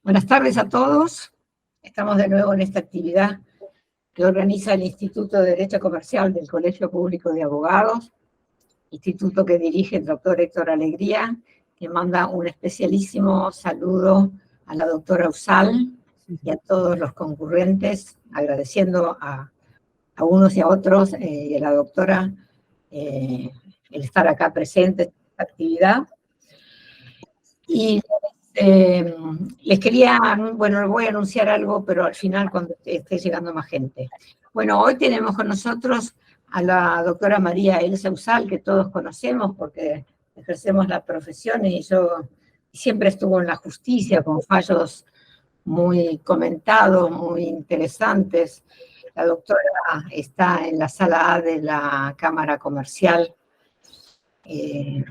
Buenas tardes a todos. Estamos de nuevo en esta actividad que organiza el Instituto de Derecho Comercial del Colegio Público de Abogados, instituto que dirige el doctor Héctor Alegría, que manda un especialísimo saludo a la doctora Usal y a todos los concurrentes, agradeciendo a unos y a otros y a la doctora el estar acá presente en esta actividad. Y les quería, bueno, voy a anunciar algo, pero al final cuando esté llegando más gente. Bueno, hoy tenemos con nosotros a la doctora María Elsa Usal, que todos conocemos porque ejercemos la profesión y siempre estuvo en la justicia con fallos muy comentados, muy interesantes. La doctora está en la sala A de la Cámara Comercial,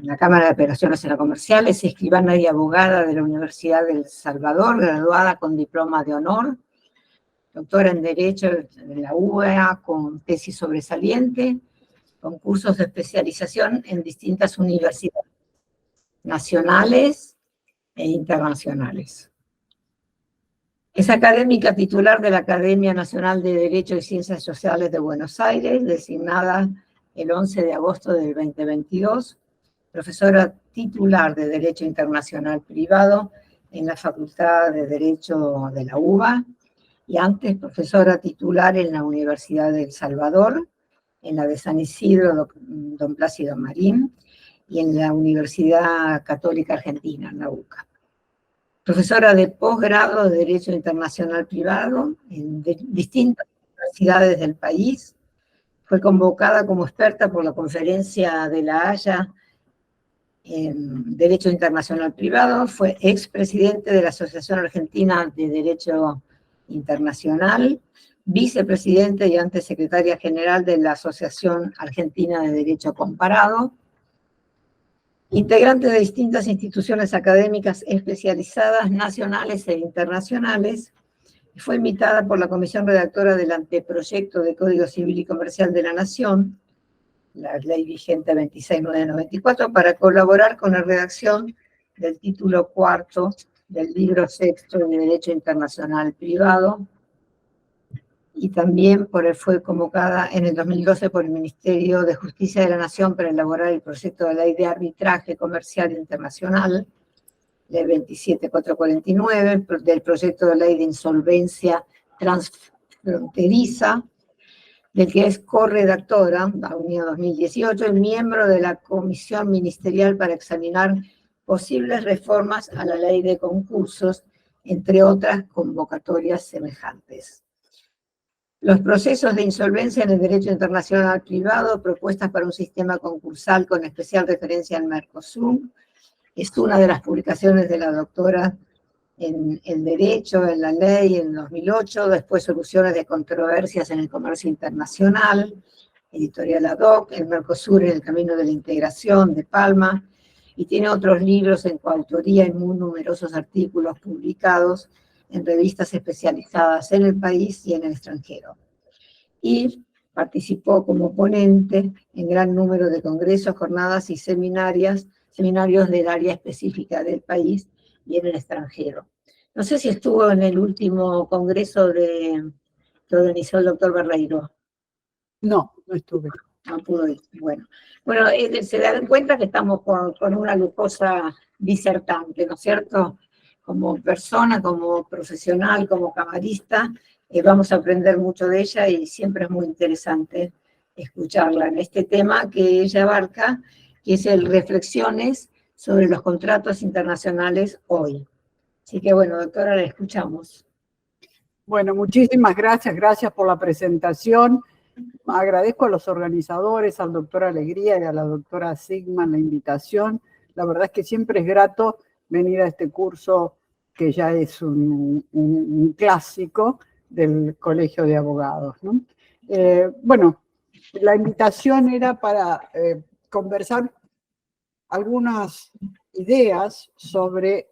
la Cámara de Operaciones en la Comercial, es escribana y abogada de la Universidad del Salvador, graduada con diploma de honor, doctora en Derecho de la UBA con tesis sobresaliente, con cursos de especialización en distintas universidades nacionales e internacionales. Es académica titular de la Academia Nacional de Derecho y Ciencias Sociales de Buenos Aires, designada el 11 de agosto del 2022, profesora titular de Derecho Internacional Privado en la Facultad de Derecho de la UBA, y antes profesora titular en la Universidad de El Salvador, en la de San Isidro, Don Plácido Marín, y en la Universidad Católica Argentina, en la UCA. Profesora de posgrado de Derecho Internacional Privado en distintas universidades del país. Fue convocada como experta por la Conferencia de La Haya en Derecho Internacional Privado. Fue expresidente de la Asociación Argentina de Derecho Internacional, vicepresidente y antes secretaria general de la Asociación Argentina de Derecho Comparado, integrante de distintas instituciones académicas especializadas, nacionales e internacionales, y fue invitada por la comisión redactora del anteproyecto de Código Civil y Comercial de la Nación, la ley vigente 26994, para colaborar con la redacción del título cuarto del libro sexto de Derecho Internacional Privado, y también fue convocada en el 2012 por el Ministerio de Justicia de la Nación para elaborar el proyecto de ley de arbitraje comercial internacional, ley 27449, del proyecto de ley de insolvencia transfronteriza, del que es corredactora, año 2018, y miembro de la Comisión Ministerial para examinar posibles reformas a la ley de concursos, entre otras convocatorias semejantes. Los procesos de insolvencia en el derecho internacional privado, propuestas para un sistema concursal con especial referencia al Mercosur, es una de las publicaciones de la doctora en el derecho, en la ley, en 2008, después Soluciones de Controversias en el Comercio Internacional, editorial ad hoc, el Mercosur en el Camino de la Integración, de Palma, y tiene otros libros en coautoría y muy numerosos artículos publicados en revistas especializadas en el país y en el extranjero. Y participó como ponente en gran número de congresos, jornadas y seminarios del área específica del país y en el extranjero. No sé si estuvo en el último congreso que organizó el doctor Barreiro. No, no estuve. No pudo ir. Bueno, se dan cuenta que estamos con una lujosa disertante, ¿no es cierto? Como persona, como profesional, como camarista, vamos a aprender mucho de ella y siempre es muy interesante escucharla en este tema que ella abarca, que es el Reflexiones sobre los contratos internacionales hoy. Así que bueno, doctora, la escuchamos. Bueno, muchísimas gracias, gracias por la presentación. Agradezco a los organizadores, al doctor Alegría y a la doctora Sigman la invitación. La verdad es que siempre es grato venir a este curso que ya es un clásico del Colegio de Abogados, ¿no? Bueno, la invitación era para conversar algunas ideas sobre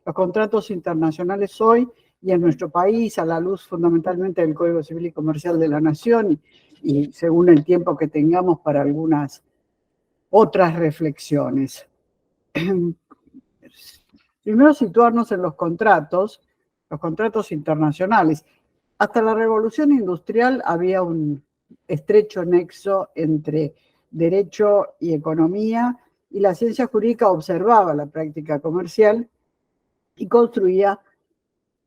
los contratos internacionales hoy y en nuestro país, a la luz fundamentalmente del Código Civil y Comercial de la Nación y según el tiempo que tengamos para algunas otras reflexiones. Primero situarnos en los contratos internacionales. Hasta la Revolución Industrial había un estrecho nexo entre derecho y economía, y la ciencia jurídica observaba la práctica comercial y construía,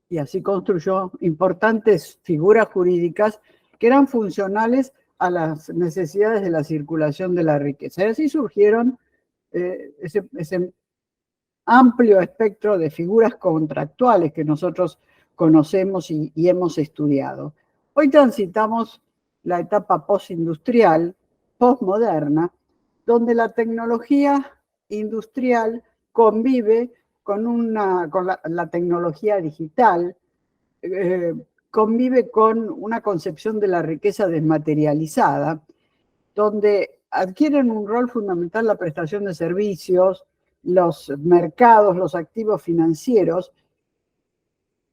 y así construyó, importantes figuras jurídicas que eran funcionales a las necesidades de la circulación de la riqueza. Y así surgieron ese amplio espectro de figuras contractuales que nosotros conocemos y hemos estudiado. Hoy transitamos la etapa postindustrial, postmoderna, donde la tecnología industrial convive con la tecnología digital, convive con una concepción de la riqueza desmaterializada, donde adquieren un rol fundamental la prestación de servicios, los mercados, los activos financieros,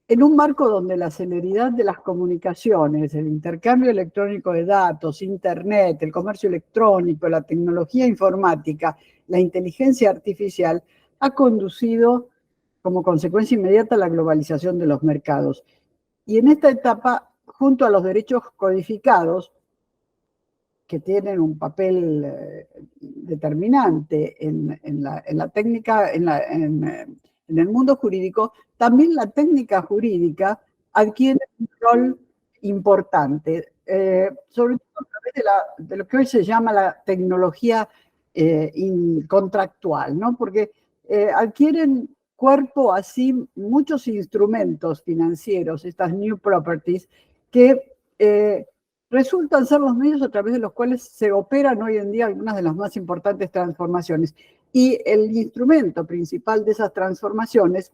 en un marco donde la celeridad de las comunicaciones, el intercambio electrónico de datos, Internet, el comercio electrónico, la tecnología informática, la inteligencia artificial, ha conducido como consecuencia inmediata a la globalización de los mercados. Y en esta etapa, junto a los derechos codificados, que tienen un papel determinante en la técnica, en el mundo jurídico, también la técnica jurídica adquiere un rol importante, sobre todo a través de lo que hoy se llama la tecnología contractual, ¿no? Porque adquieren cuerpo así muchos instrumentos financieros, estas new properties, que resultan ser los medios a través de los cuales se operan hoy en día algunas de las más importantes transformaciones. Y el instrumento principal de esas transformaciones,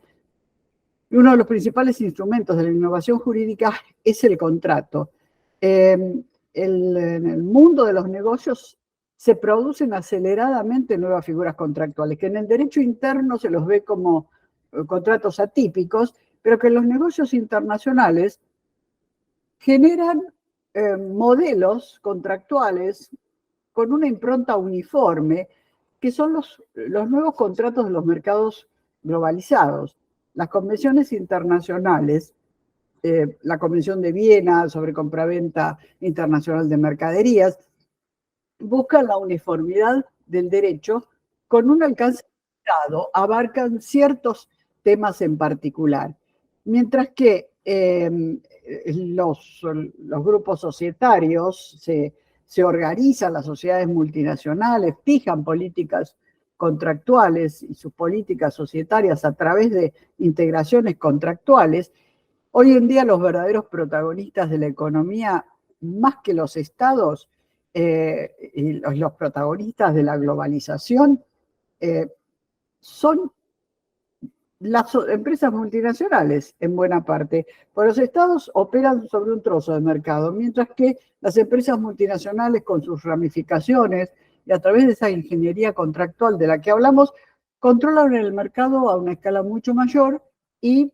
uno de los principales instrumentos de la innovación jurídica, es el contrato. En el mundo de los negocios se producen aceleradamente nuevas figuras contractuales, que en el derecho interno se los ve como contratos atípicos, pero que en los negocios internacionales generan modelos contractuales con una impronta uniforme, que son los nuevos contratos de los mercados globalizados. Las convenciones internacionales, la Convención de Viena sobre compraventa internacional de mercaderías, buscan la uniformidad del derecho con un alcance limitado, abarcan ciertos temas en particular, mientras que los grupos societarios se organizan, las sociedades multinacionales fijan políticas contractuales y sus políticas societarias a través de integraciones contractuales. Hoy en día los verdaderos protagonistas de la economía, más que los estados, y los protagonistas de la globalización, son las empresas multinacionales, en buena parte. Pues los estados operan sobre un trozo de mercado, mientras que las empresas multinacionales, con sus ramificaciones y a través de esa ingeniería contractual de la que hablamos, controlan el mercado a una escala mucho mayor y,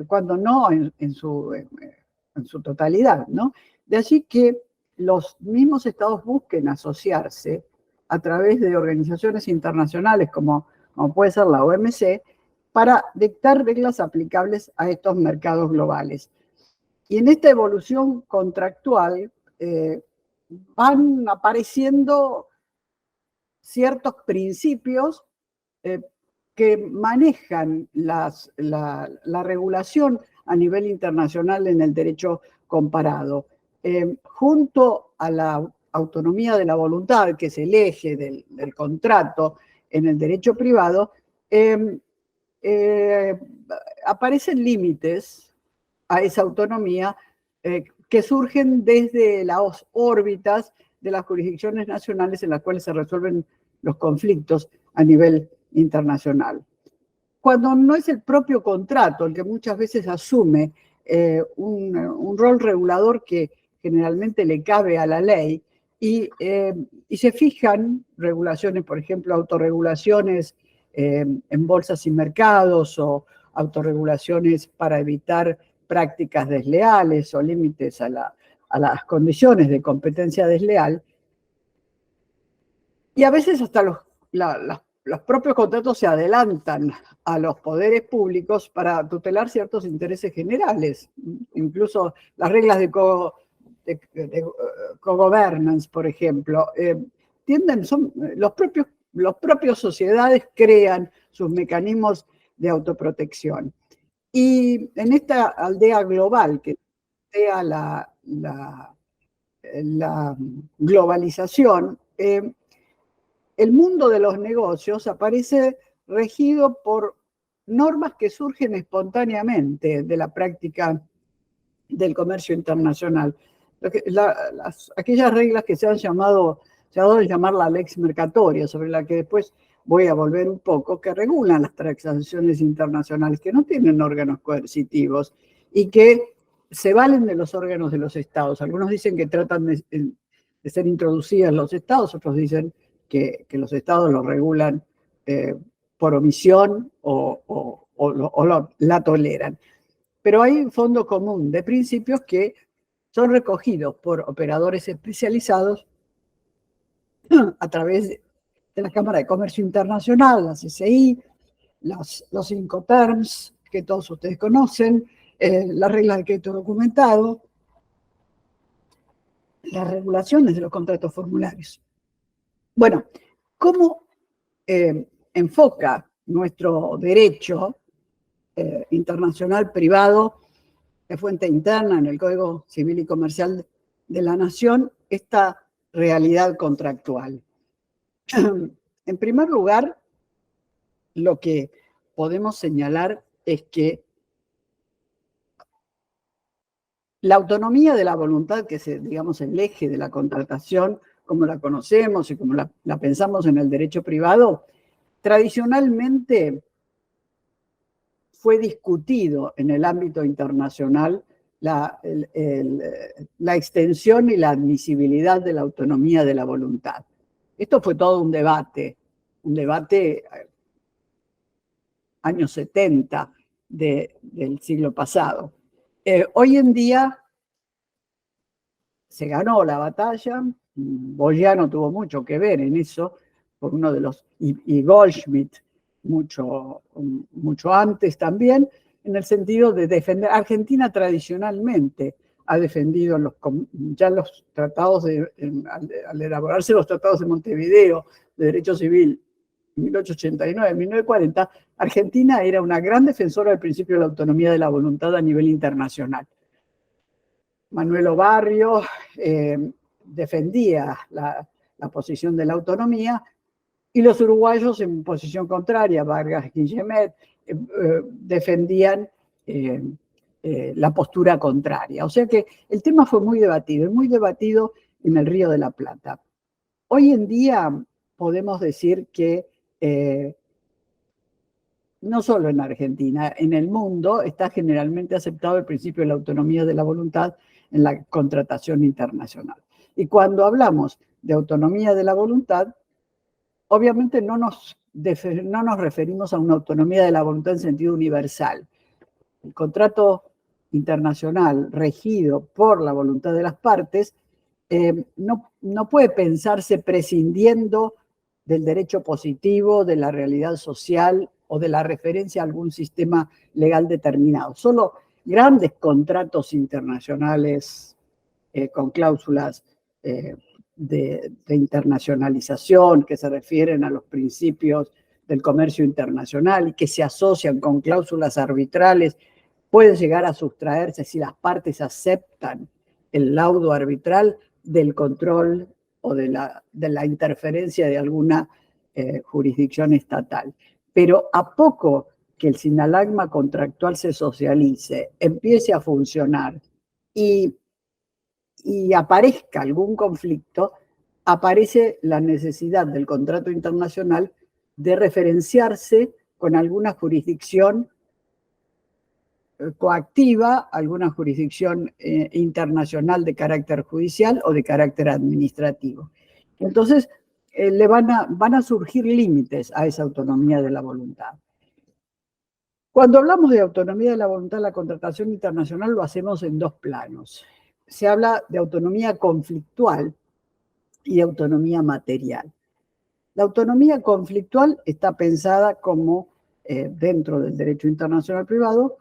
cuando no, en su totalidad, ¿no? De allí que los mismos estados busquen asociarse a través de organizaciones internacionales como puede ser la OMC, para dictar reglas aplicables a estos mercados globales. Y en esta evolución contractual van apareciendo ciertos principios que manejan la regulación a nivel internacional en el derecho comparado. Junto a la autonomía de la voluntad, que es el eje del contrato en el derecho privado, aparecen límites a esa autonomía que surgen desde las órbitas de las jurisdicciones nacionales en las cuales se resuelven los conflictos a nivel internacional. Cuando no es el propio contrato el que muchas veces asume un rol regulador que generalmente le cabe a la ley, y se fijan regulaciones, por ejemplo, autorregulaciones en bolsas y mercados, o autorregulaciones para evitar prácticas desleales o límites a las condiciones de competencia desleal. Y a veces hasta las los propios contratos se adelantan a los poderes públicos para tutelar ciertos intereses generales. Incluso las reglas de co-governance, por ejemplo, los propios sociedades crean sus mecanismos de autoprotección. Y en esta aldea global, que sea la globalización, el mundo de los negocios aparece regido por normas que surgen espontáneamente de la práctica del comercio internacional. Aquellas reglas que se han dado a llamar la lex mercatoria, sobre la que después voy a volver un poco, que regulan las transacciones internacionales, que no tienen órganos coercitivos y que se valen de los órganos de los estados. Algunos dicen que tratan de ser introducidas en los estados, otros dicen que los estados lo regulan por omisión o la toleran. Pero hay un fondo común de principios que son recogidos por operadores especializados a través de la Cámara de Comercio Internacional, la CCI, los Incoterms, que todos ustedes conocen, las reglas de crédito documentado, las regulaciones de los contratos formularios. Bueno, ¿cómo enfoca nuestro derecho internacional privado de fuente interna en el Código Civil y Comercial de la Nación esta realidad contractual? En primer lugar, lo que podemos señalar es que la autonomía de la voluntad, que es, digamos, el eje de la contratación, como la conocemos y como la pensamos en el derecho privado, tradicionalmente fue discutido en el ámbito internacional la extensión y la admisibilidad de la autonomía de la voluntad. Esto fue todo un debate años 70 del siglo pasado. Hoy en día se ganó la batalla, Bogiano tuvo mucho que ver en eso, por uno de los, y Goldschmidt mucho antes también, en el sentido de defender. Argentina tradicionalmente ha defendido ya los tratados, al elaborarse los tratados de Montevideo de Derecho Civil, 1889, 1940, Argentina era una gran defensora del principio de la autonomía de la voluntad a nivel internacional. Manuel Obarrio defendía la posición de la autonomía y los uruguayos en posición contraria, Vargas Guillemet, defendían la postura contraria. O sea que el tema fue muy debatido en el Río de la Plata. Hoy en día podemos decir que no solo en Argentina, en el mundo está generalmente aceptado el principio de la autonomía de la voluntad en la contratación internacional. Y cuando hablamos de autonomía de la voluntad, obviamente no nos referimos a una autonomía de la voluntad en sentido universal. El contrato internacional regido por la voluntad de las partes no puede pensarse prescindiendo del derecho positivo, de la realidad social o de la referencia a algún sistema legal determinado. Solo grandes contratos internacionales con cláusulas de internacionalización que se refieren a los principios del comercio internacional y que se asocian con cláusulas arbitrales pueden llegar a sustraerse si las partes aceptan el laudo arbitral del control o de la interferencia de alguna jurisdicción estatal. Pero a poco que el sinalagma contractual se socialice, empiece a funcionar y aparezca algún conflicto, aparece la necesidad del contrato internacional de referenciarse con alguna jurisdicción coactiva, alguna jurisdicción internacional de carácter judicial o de carácter administrativo. Entonces, van a surgir límites a esa autonomía de la voluntad. Cuando hablamos de autonomía de la voluntad en la contratación internacional, lo hacemos en dos planos. Se habla de autonomía conflictual y autonomía material. La autonomía conflictual está pensada como, dentro del derecho internacional privado,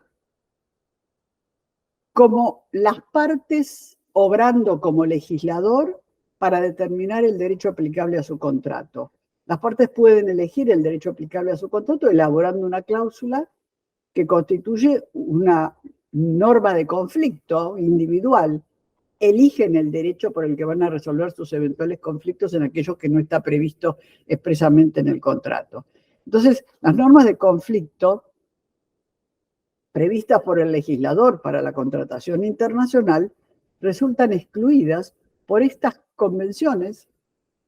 como las partes obrando como legislador para determinar el derecho aplicable a su contrato. Las partes pueden elegir el derecho aplicable a su contrato elaborando una cláusula que constituye una norma de conflicto individual. Eligen el derecho por el que van a resolver sus eventuales conflictos en aquellos que no está previsto expresamente en el contrato. Entonces, las normas de conflicto previstas por el legislador para la contratación internacional resultan excluidas por estas convenciones,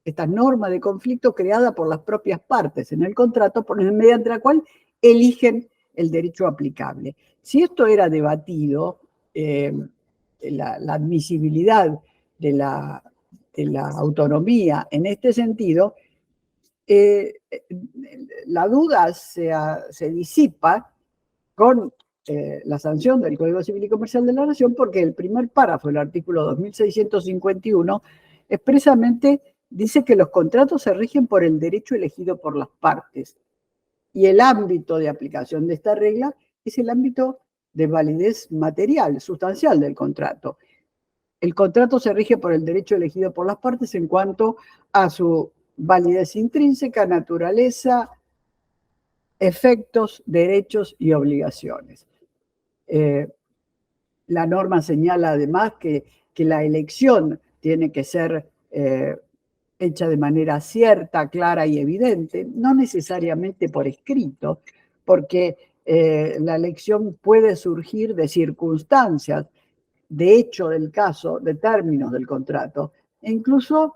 esta norma de conflicto creada por las propias partes en el contrato, mediante la cual eligen el derecho aplicable. Si esto era debatido, la admisibilidad de la autonomía en este sentido, la duda se disipa con la sanción del Código Civil y Comercial de la Nación, porque el primer párrafo del artículo 2651 expresamente dice que los contratos se rigen por el derecho elegido por las partes, y el ámbito de aplicación de esta regla es el ámbito de validez material, sustancial del contrato. El contrato se rige por el derecho elegido por las partes en cuanto a su validez intrínseca, naturaleza, efectos, derechos y obligaciones. La norma señala además que la elección tiene que ser hecha de manera cierta, clara y evidente, no necesariamente por escrito, porque la elección puede surgir de circunstancias, de hecho del caso, de términos del contrato, e incluso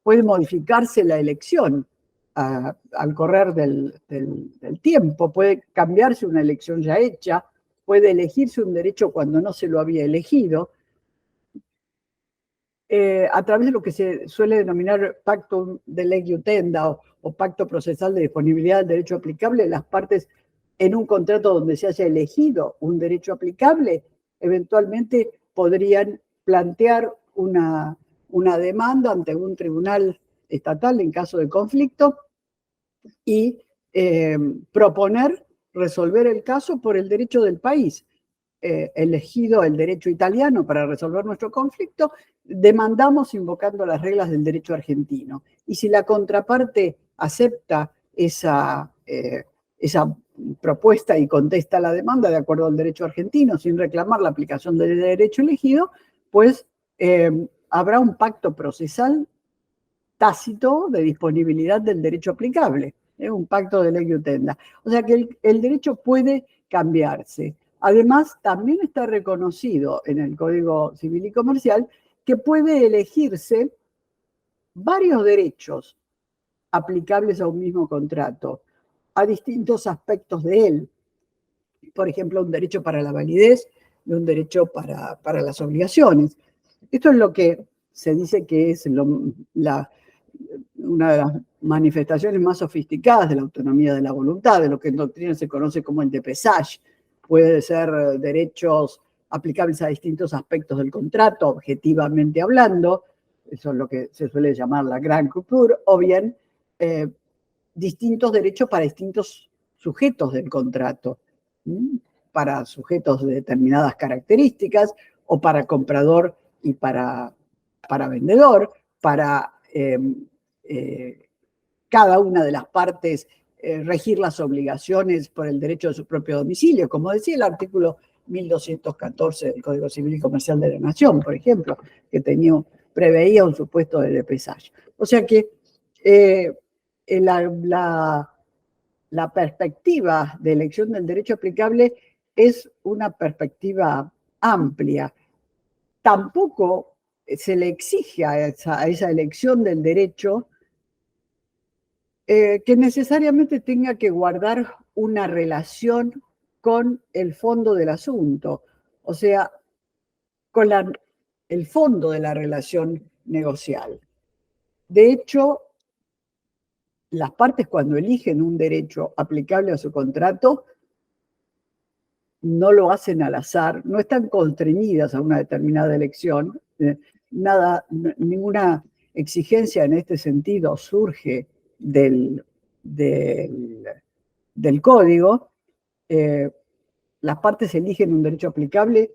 puede modificarse la elección al correr del tiempo, puede cambiarse una elección ya hecha, puede elegirse un derecho cuando no se lo había elegido, a través de lo que se suele denominar pacto de lege iutenda o pacto procesal de disponibilidad del derecho aplicable. Las partes en un contrato donde se haya elegido un derecho aplicable eventualmente podrían plantear una demanda ante un tribunal estatal en caso de conflicto y proponer resolver el caso por el derecho del país. Elegido el derecho italiano para resolver nuestro conflicto, demandamos invocando las reglas del derecho argentino. Y si la contraparte acepta esa propuesta y contesta la demanda de acuerdo al derecho argentino sin reclamar la aplicación del derecho elegido, pues habrá un pacto procesal tácito de disponibilidad del derecho aplicable, un pacto de lege iutenda. O sea que el derecho puede cambiarse. Además, también está reconocido en el Código Civil y Comercial que puede elegirse varios derechos aplicables a un mismo contrato, a distintos aspectos de él. Por ejemplo, un derecho para la validez y un derecho para las obligaciones. Esto es lo que se dice que es una de las manifestaciones más sofisticadas de la autonomía de la voluntad, de lo que en doctrina se conoce como el depeçage. Puede ser derechos aplicables a distintos aspectos del contrato, objetivamente hablando, eso es lo que se suele llamar la grande couture, o bien distintos derechos para distintos sujetos del contrato, para sujetos de determinadas características, o para comprador y para vendedor, para cada una de las partes regir las obligaciones por el derecho de su propio domicilio, como decía el artículo 1214 del Código Civil y Comercial de la Nación, por ejemplo, que preveía un supuesto de depeçage. O sea que la perspectiva de elección del derecho aplicable es una perspectiva amplia. Tampoco se le exige a esa elección del derecho que necesariamente tenga que guardar una relación con el fondo del asunto, o sea, con el fondo de la relación negocial. De hecho, las partes cuando eligen un derecho aplicable a su contrato no lo hacen al azar, no están constreñidas a una determinada elección, ninguna exigencia en este sentido surge del código, las partes eligen un derecho aplicable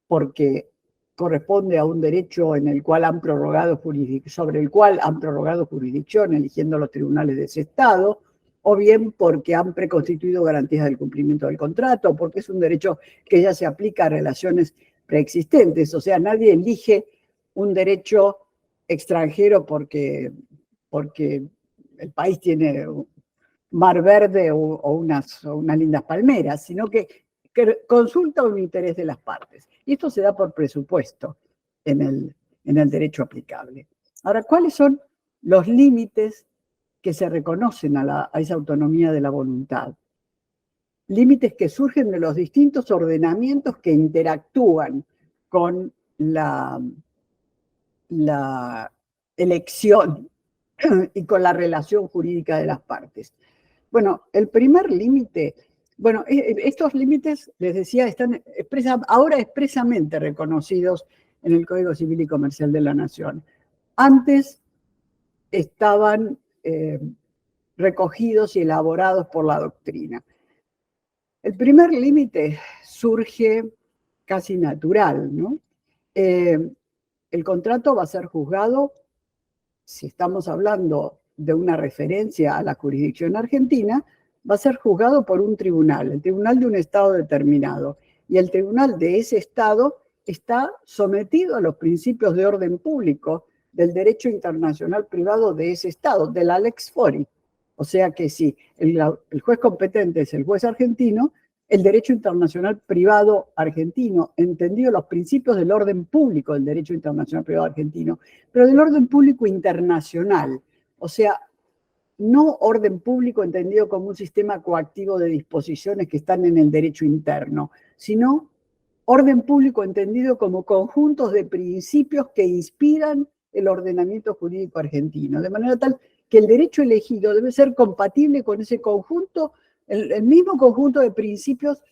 porque corresponde a un derecho en el cual han prorrogado sobre el cual han prorrogado jurisdicción eligiendo los tribunales de ese Estado, o bien porque han preconstituido garantías del cumplimiento del contrato, porque es un derecho que ya se aplica a relaciones preexistentes. O sea, nadie elige un derecho extranjero porque el país tiene mar verde o unas lindas palmeras, sino que consulta un interés de las partes. Y esto se da por presupuesto en el derecho aplicable. Ahora, ¿cuáles son los límites que se reconocen a esa autonomía de la voluntad? Límites que surgen de los distintos ordenamientos que interactúan con la elección y con la relación jurídica de las partes. Bueno, el primer límite, bueno, estos límites, les decía, están ahora expresamente reconocidos en el Código Civil y Comercial de la Nación. Antes estaban recogidos y elaborados por la doctrina. El primer límite surge casi natural, ¿no? El contrato va a ser juzgado, si estamos hablando de una referencia a la jurisdicción argentina, va a ser juzgado por un tribunal, el tribunal de un estado determinado. Y el tribunal de ese estado está sometido a los principios de orden público del derecho internacional privado de ese estado, de la Lex Fori. O sea que si el juez competente es el juez argentino, el derecho internacional privado argentino, entendido los principios del orden público del derecho internacional privado argentino, pero del orden público internacional, o sea, no orden público entendido como un sistema coactivo de disposiciones que están en el derecho interno, sino orden público entendido como conjuntos de principios que inspiran el ordenamiento jurídico argentino, de manera tal que el derecho elegido debe ser compatible con ese conjunto, el mismo conjunto de principios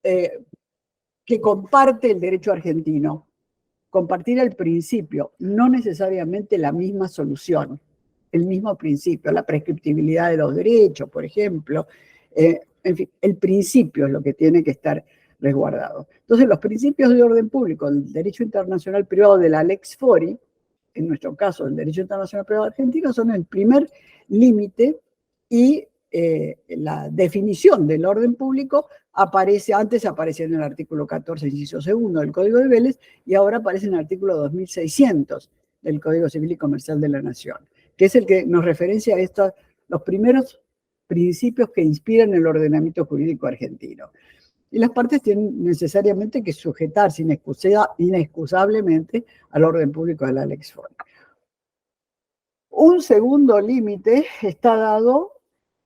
que comparte el derecho argentino. Compartir el principio, no necesariamente la misma solución, el mismo principio, la prescriptibilidad de los derechos, por ejemplo. En fin, el principio es lo que tiene que estar resguardado. Entonces, los principios de orden público, el derecho internacional privado de la Lex Fori, en nuestro caso, el derecho internacional privado argentino, son el primer límite y la definición del orden público antes aparecía en el artículo 14, inciso segundo del Código de Vélez, y ahora aparece en el artículo 2600 del Código Civil y Comercial de la Nación, que es el que nos referencia a los primeros principios que inspiran el ordenamiento jurídico argentino. Y las partes tienen necesariamente que sujetarse inexcusablemente al orden público de la Lex Fori. Un segundo límite está dado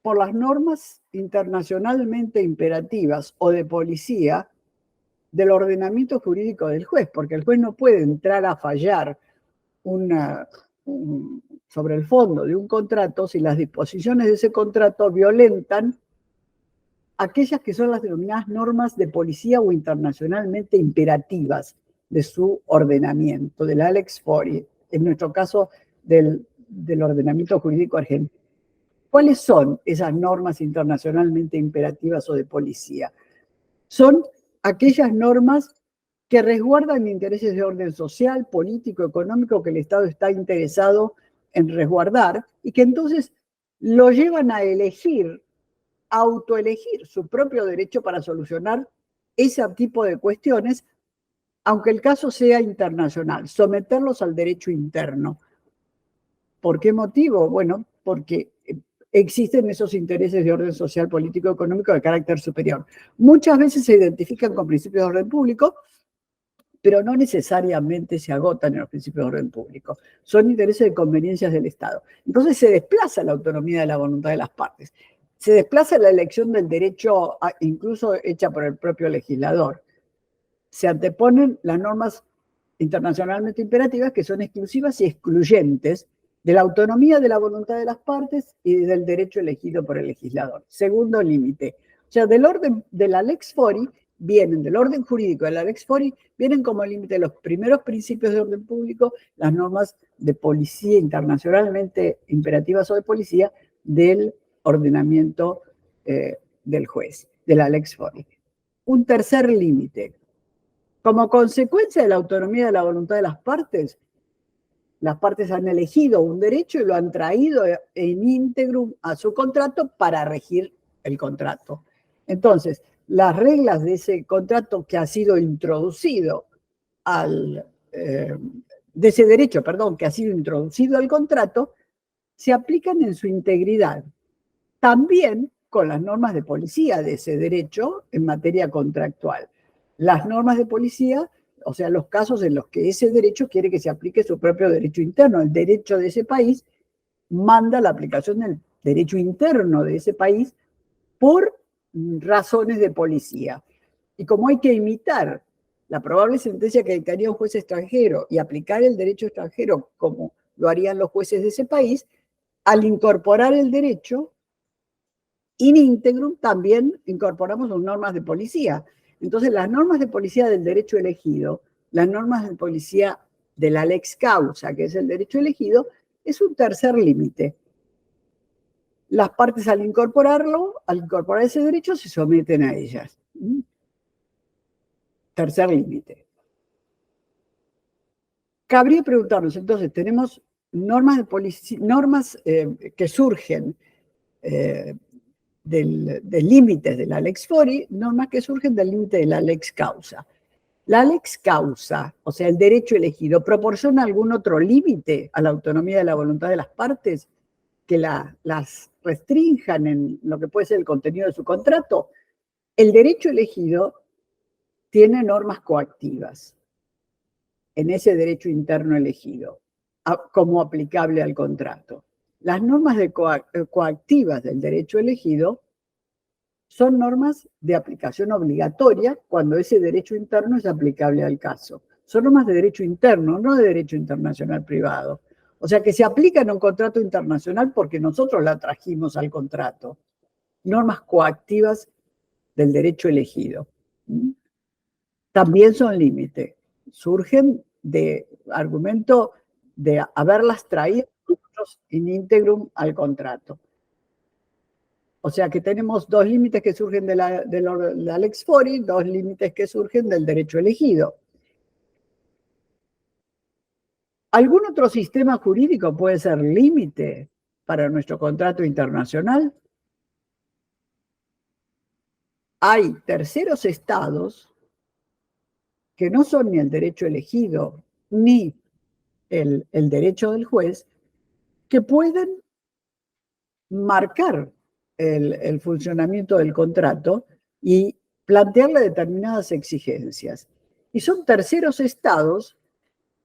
por las normas internacionalmente imperativas o de policía del ordenamiento jurídico del juez, porque el juez no puede entrar a fallar sobre el fondo de un contrato si las disposiciones de ese contrato violentan aquellas que son las denominadas normas de policía o internacionalmente imperativas de su ordenamiento, de la Lex Fori, en nuestro caso del ordenamiento jurídico argentino. ¿Cuáles son esas normas internacionalmente imperativas o de policía? Son aquellas normas que resguardan intereses de orden social, político, económico que el Estado está interesado en resguardar y que entonces lo llevan a autoelegir su propio derecho para solucionar ese tipo de cuestiones, aunque el caso sea internacional, someterlos al derecho interno. ¿Por qué motivo? Bueno, porque existen esos intereses de orden social, político, económico de carácter superior. Muchas veces se identifican con principios de orden público, pero no necesariamente se agotan en los principios de orden público. Son intereses de conveniencias del Estado. Entonces se desplaza la autonomía de la voluntad de las partes. Se desplaza la elección del derecho, incluso hecha por el propio legislador. Se anteponen las normas internacionalmente imperativas que son exclusivas y excluyentes de la autonomía de la voluntad de las partes y del derecho elegido por el legislador. Segundo límite. O sea, del orden de la Lex Fori del orden jurídico de la Lex Fori, vienen como límite los primeros principios de orden público, las normas de policía internacionalmente imperativas o de policía, del ordenamiento del juez, de la lex fori. Un tercer límite. Como consecuencia de la autonomía de la voluntad de las partes han elegido un derecho y lo han traído en íntegrum a su contrato para regir el contrato. Entonces, las reglas de ese contrato que ha sido introducido de ese derecho, perdón, que ha sido introducido al contrato, se aplican en su integridad. También con las normas de policía de ese derecho en materia contractual. Las normas de policía, o sea, los casos en los que ese derecho quiere que se aplique su propio derecho interno. El derecho de ese país manda la aplicación del derecho interno de ese país por razones de policía. Y como hay que imitar la probable sentencia que dictaría un juez extranjero y aplicar el derecho extranjero como lo harían los jueces de ese país, al incorporar el derecho, in integrum también incorporamos las normas de policía. Entonces, las normas de policía del derecho elegido, las normas de policía de la lex causa, que es el derecho elegido, es un tercer límite. Las partes al incorporar ese derecho, se someten a ellas. Tercer límite. Cabría preguntarnos, entonces, tenemos normas de policía, normas que surgen del límite de la lex fori, normas que surgen del límite de la lex causa. La lex causa, o sea, el derecho elegido, ¿proporciona algún otro límite a la autonomía de la voluntad de las partes que las restrinjan en lo que puede ser el contenido de su contrato? El derecho elegido tiene normas coactivas en ese derecho interno elegido, como aplicable al contrato. Las normas coactivas del derecho elegido son normas de aplicación obligatoria cuando ese derecho interno es aplicable al caso. Son normas de derecho interno, no de derecho internacional privado. O sea que se aplican a un contrato internacional porque nosotros la trajimos al contrato. Normas coactivas del derecho elegido. También son límite. Surgen de argumento de haberlas traído nosotros in integrum al contrato. O sea que tenemos dos límites que surgen de la lex fori, dos límites que surgen del derecho elegido. ¿Algún otro sistema jurídico puede ser límite para nuestro contrato internacional? Hay terceros estados que no son ni el derecho elegido ni el derecho del juez, que pueden marcar el funcionamiento del contrato y plantearle determinadas exigencias. Y son terceros estados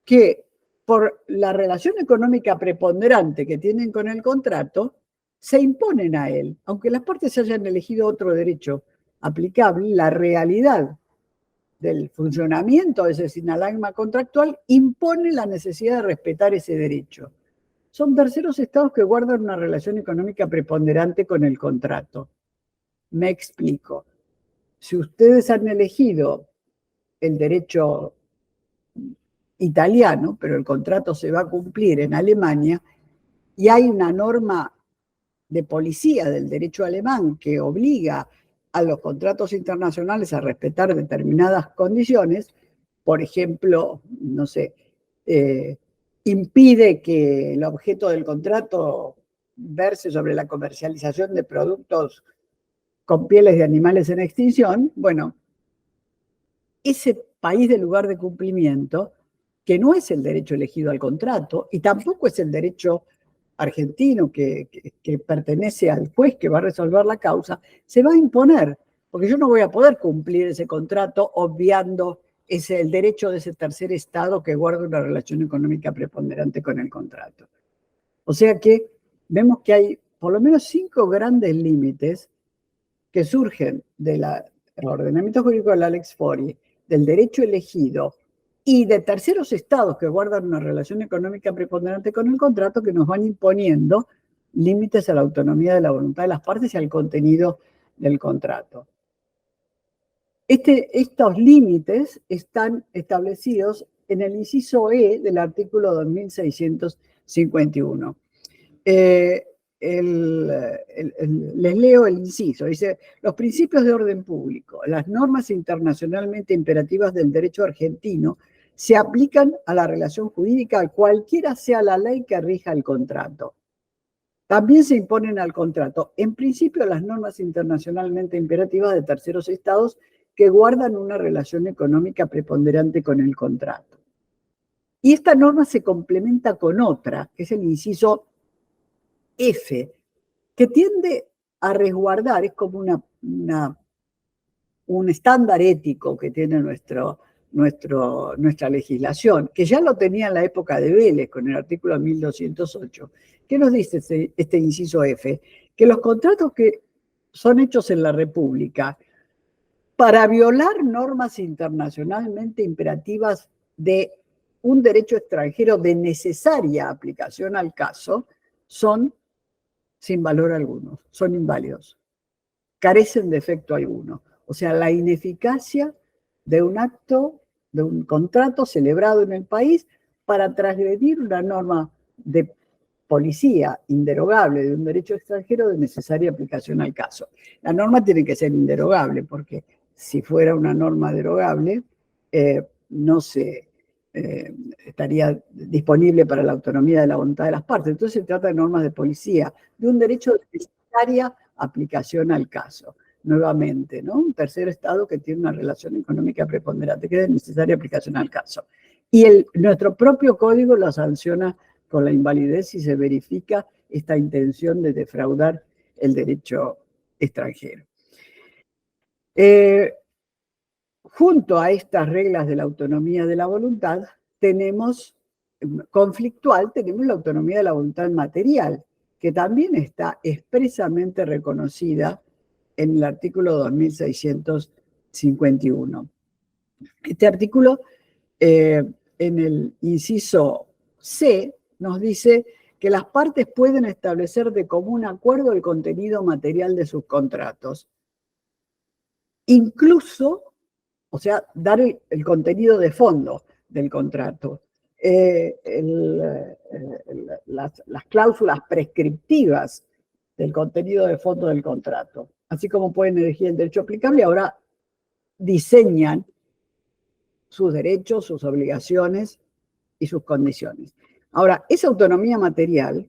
que, por la relación económica preponderante que tienen con el contrato, se imponen a él. Aunque las partes hayan elegido otro derecho aplicable, la realidad del funcionamiento de ese sinalagma contractual impone la necesidad de respetar ese derecho. Son terceros estados que guardan una relación económica preponderante con el contrato. Me explico. Si ustedes han elegido el derecho italiano, pero el contrato se va a cumplir en Alemania, y hay una norma de policía del derecho alemán que obliga a los contratos internacionales a respetar determinadas condiciones, por ejemplo, no sé, impide que el objeto del contrato verse sobre la comercialización de productos con pieles de animales en extinción, bueno, ese país de lugar de cumplimiento, que no es el derecho elegido al contrato y tampoco es el derecho argentino que pertenece al juez que va a resolver la causa, se va a imponer, porque yo no voy a poder cumplir ese contrato obviando el derecho de ese tercer estado que guarda una relación económica preponderante con el contrato. O sea que vemos que hay por lo menos 5 grandes límites que surgen del ordenamiento jurídico de la lex fori, del derecho elegido y de terceros estados que guardan una relación económica preponderante con el contrato, que nos van imponiendo límites a la autonomía de la voluntad de las partes y al contenido del contrato. Estos límites están establecidos en el inciso E del artículo 2651. les leo el inciso. Dice, los principios de orden público, las normas internacionalmente imperativas del derecho argentino se aplican a la relación jurídica cualquiera sea la ley que rija el contrato. También se imponen al contrato, en principio, las normas internacionalmente imperativas de terceros estados que guardan una relación económica preponderante con el contrato. Y esta norma se complementa con otra, que es el inciso F, que tiende a resguardar, es como un estándar ético que tiene nuestra legislación, que ya lo tenía en la época de Vélez con el artículo 1208. ¿Qué nos dice este inciso F? Que los contratos que son hechos en la República para violar normas internacionalmente imperativas de un derecho extranjero de necesaria aplicación al caso son sin valor alguno, son inválidos, carecen de efecto alguno. O sea, la ineficacia de un acto, de un contrato celebrado en el país para transgredir una norma de policía inderogable de un derecho extranjero de necesaria aplicación al caso. La norma tiene que ser inderogable, porque si fuera una norma derogable, no se estaría disponible para la autonomía de la voluntad de las partes. Entonces se trata de normas de policía, de un derecho de necesaria aplicación al caso. Nuevamente, ¿no? Un tercer estado que tiene una relación económica preponderante, que es de necesaria aplicación al caso. Y nuestro propio código lo sanciona con la invalidez si se verifica esta intención de defraudar el derecho extranjero. Junto a estas reglas de la autonomía de la voluntad, tenemos la autonomía de la voluntad material, que también está expresamente reconocida en el artículo 2651. Este artículo, en el inciso C, nos dice que las partes pueden establecer de común acuerdo el contenido material de sus contratos. Incluso, o sea, dar el contenido de fondo del contrato. Las cláusulas prescriptivas del contenido de fondo del contrato. Así como pueden elegir el derecho aplicable, ahora diseñan sus derechos, sus obligaciones y sus condiciones. Ahora, esa autonomía material,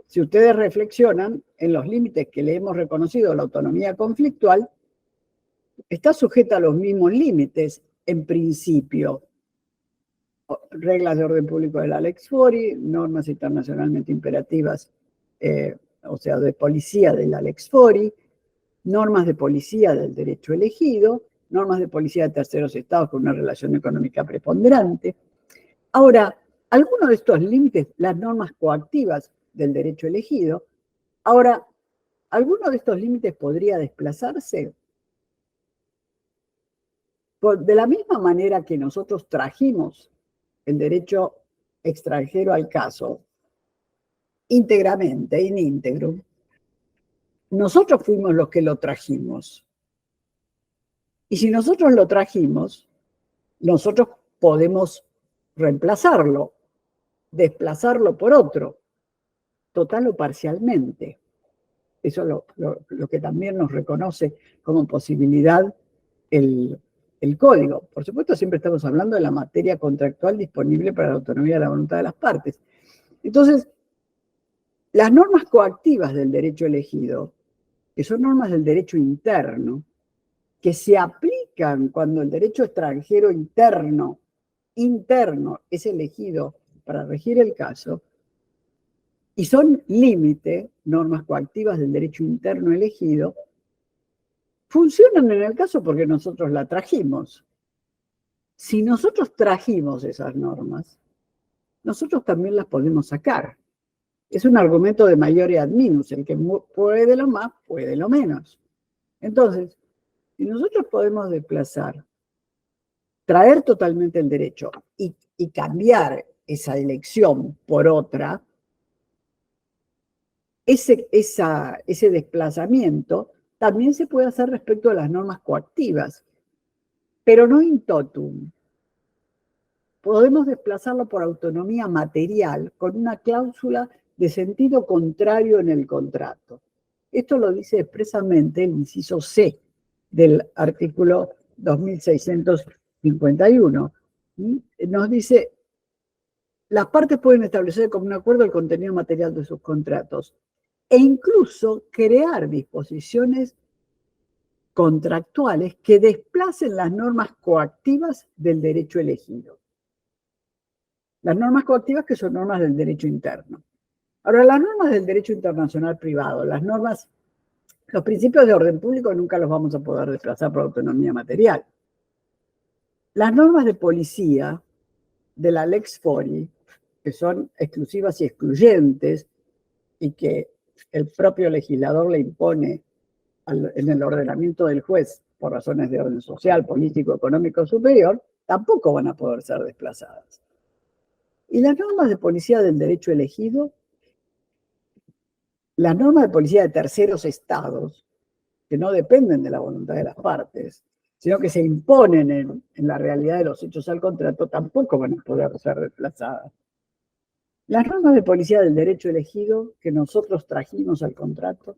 si ustedes reflexionan en los límites que le hemos reconocido a la autonomía conflictual, está sujeta a los mismos límites, en principio. Reglas de orden público de la Lex Fori, normas internacionalmente imperativas, o sea, de policía de la Lex Fori, normas de policía del derecho elegido, normas de policía de terceros estados con una relación económica preponderante. Ahora, algunos de estos límites, las normas coactivas del derecho elegido, ahora, ¿alguno de estos límites podría desplazarse? De la misma manera que nosotros trajimos el derecho extranjero al caso, íntegramente, in integrum, nosotros fuimos los que lo trajimos. Y si nosotros lo trajimos, nosotros podemos reemplazarlo, desplazarlo por otro, total o parcialmente. Eso es lo que también nos reconoce como posibilidad el código. Por supuesto, siempre estamos hablando de la materia contractual disponible para la autonomía de la voluntad de las partes. Entonces, las normas coactivas del derecho elegido, que son normas del derecho interno, que se aplican cuando el derecho extranjero interno es elegido para regir el caso, y son límite, normas coactivas del derecho interno elegido, funcionan en el caso porque nosotros la trajimos. Si nosotros trajimos esas normas, nosotros también las podemos sacar. Es un argumento de mayor ad minus, el que puede lo más, puede lo menos. Entonces, si nosotros podemos desplazar, traer totalmente el derecho y cambiar esa elección por otra, ese desplazamiento también se puede hacer respecto a las normas coactivas, pero no in totum. Podemos desplazarlo por autonomía material con una cláusula de sentido contrario en el contrato. Esto lo dice expresamente el inciso C del artículo 2651. Nos dice, las partes pueden establecer como un acuerdo el contenido material de sus contratos e incluso crear disposiciones contractuales que desplacen las normas coactivas del derecho elegido. Las normas coactivas que son normas del derecho interno. Ahora, las normas del derecho internacional privado, los principios de orden público nunca los vamos a poder desplazar por autonomía material. Las normas de policía de la Lex Fori, que son exclusivas y excluyentes y que el propio legislador le impone en el ordenamiento del juez por razones de orden social, político, económico superior, tampoco van a poder ser desplazadas. Y las normas de policía del derecho elegido, las normas de policía de terceros estados, que no dependen de la voluntad de las partes, sino que se imponen en la realidad de los hechos al contrato, tampoco van a poder ser desplazadas. Las normas de policía del derecho elegido que nosotros trajimos al contrato,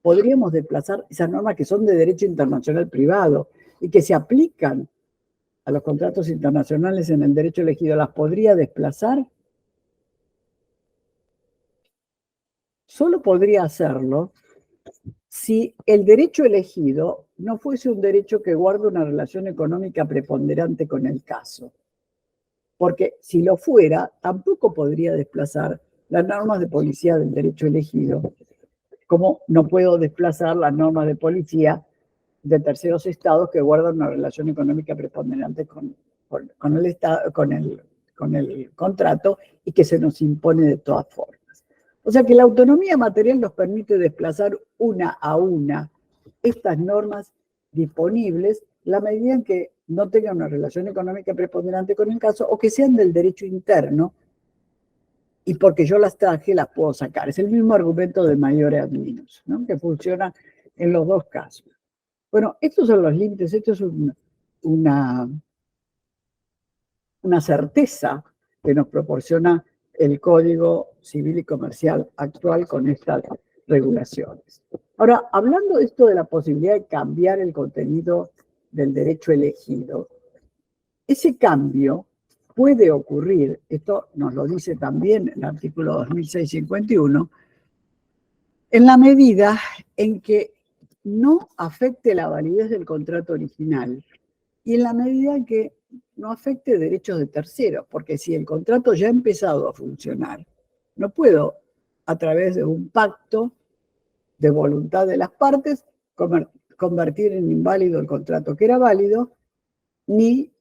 podríamos desplazar esas normas que son de derecho internacional privado y que se aplican a los contratos internacionales en el derecho elegido, ¿las podría desplazar? Solo podría hacerlo si el derecho elegido no fuese un derecho que guarda una relación económica preponderante con el caso. Porque si lo fuera, tampoco podría desplazar las normas de policía del derecho elegido, como no puedo desplazar las normas de policía de terceros estados que guardan una relación económica preponderante con el contrato y que se nos impone de todas formas. O sea que la autonomía material nos permite desplazar una a una estas normas disponibles, la medida en que no tengan una relación económica preponderante con el caso o que sean del derecho interno, y porque yo las traje las puedo sacar. Es el mismo argumento de maiore ad minus, ¿no? Que funciona en los dos casos. Bueno, estos son los límites, esto es una certeza que nos proporciona el Código Civil y Comercial actual con estas regulaciones. Ahora, hablando de esto de la posibilidad de cambiar el contenido del derecho elegido, ese cambio puede ocurrir, esto nos lo dice también el artículo 2651, en la medida en que no afecte la validez del contrato original y en la medida en que no afecte derechos de terceros, porque si el contrato ya ha empezado a funcionar, no puedo, a través de un pacto de voluntad de las partes, convertir en inválido el contrato que era válido, ni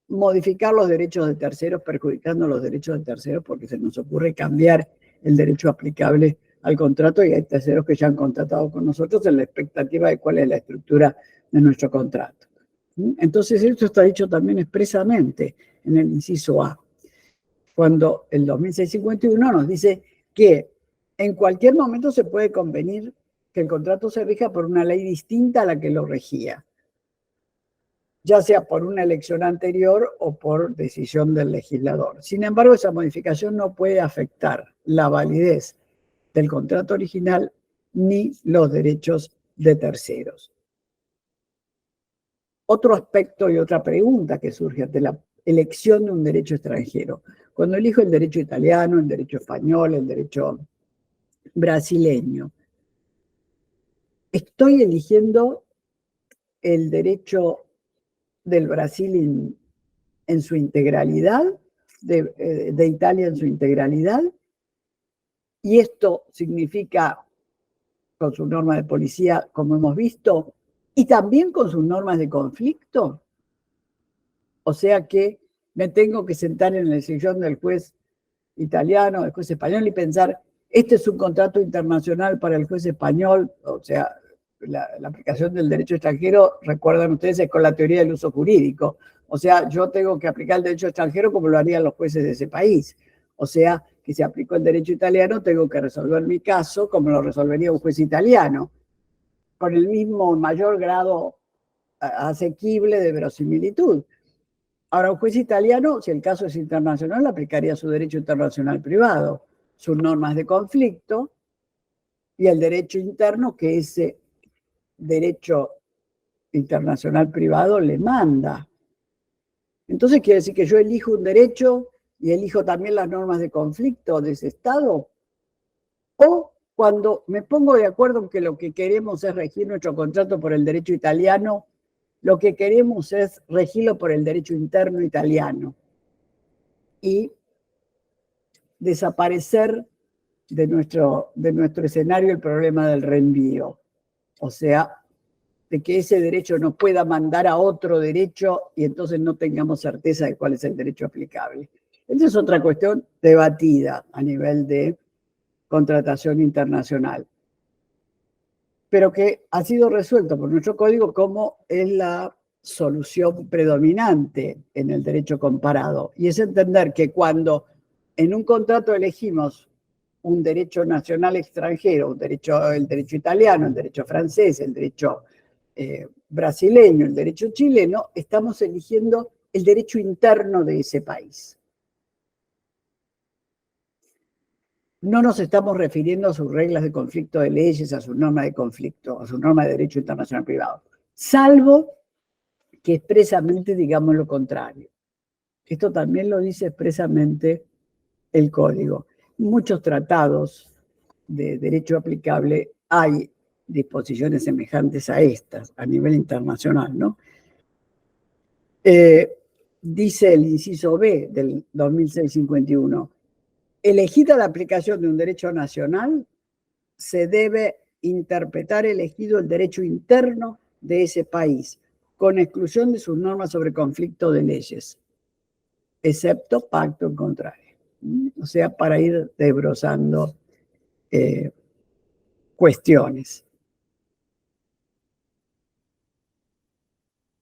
modificar los derechos de terceros, perjudicando los derechos de terceros, porque se nos ocurre cambiar el derecho aplicable al contrato y hay terceros que ya han contratado con nosotros en la expectativa de cuál es la estructura de nuestro contrato. Entonces, esto está dicho también expresamente en el inciso A, cuando el 2651 nos dice que en cualquier momento se puede convenir que el contrato se rija por una ley distinta a la que lo regía, ya sea por una elección anterior o por decisión del legislador. Sin embargo, esa modificación no puede afectar la validez del contrato original ni los derechos de terceros. Otro aspecto y otra pregunta que surge ante la elección de un derecho extranjero. Cuando elijo el derecho italiano, el derecho español, el derecho brasileño, ¿estoy eligiendo el derecho del Brasil en su integralidad, de Italia en su integralidad? Y esto significa, con sus normas de policía, como hemos visto, y también con sus normas de conflicto. O sea que me tengo que sentar en el sillón del juez italiano, del juez español, y pensar, este es un contrato internacional para el juez español, o sea, la aplicación del derecho extranjero, recuerdan ustedes, es con la teoría del uso jurídico. O sea, yo tengo que aplicar el derecho extranjero como lo harían los jueces de ese país. O sea, que si aplico el derecho italiano, tengo que resolver mi caso como lo resolvería un juez italiano, con el mismo mayor grado asequible de verosimilitud. Ahora, un juez italiano, si el caso es internacional, aplicaría su derecho internacional privado, sus normas de conflicto y el derecho interno que ese derecho internacional privado le manda. Entonces quiere decir que yo elijo un derecho y elijo también las normas de conflicto de ese Estado. O cuando me pongo de acuerdo en que lo que queremos es regir nuestro contrato por el derecho italiano, lo que queremos es regirlo por el derecho interno italiano y desaparecer de nuestro escenario el problema del reenvío. O sea, de que ese derecho no pueda mandar a otro derecho y entonces no tengamos certeza de cuál es el derecho aplicable. Esa es otra cuestión debatida a nivel de contratación internacional, pero que ha sido resuelto por nuestro código como es la solución predominante en el derecho comparado. Y es entender que cuando en un contrato elegimos un derecho nacional extranjero, el derecho italiano, el derecho francés, el derecho brasileño, el derecho chileno, estamos eligiendo el derecho interno de ese país. No nos estamos refiriendo a sus reglas de conflicto de leyes, a sus normas de conflicto, a sus normas de derecho internacional privado, salvo que expresamente digamos lo contrario. Esto también lo dice expresamente el Código. En muchos tratados de derecho aplicable hay disposiciones semejantes a estas a nivel internacional, ¿no? Dice el inciso B del 2651, elegida la aplicación de un derecho nacional, se debe interpretar elegido el derecho interno de ese país, con exclusión de sus normas sobre conflicto de leyes, excepto pacto en contrario. O sea, para ir desbrozando cuestiones.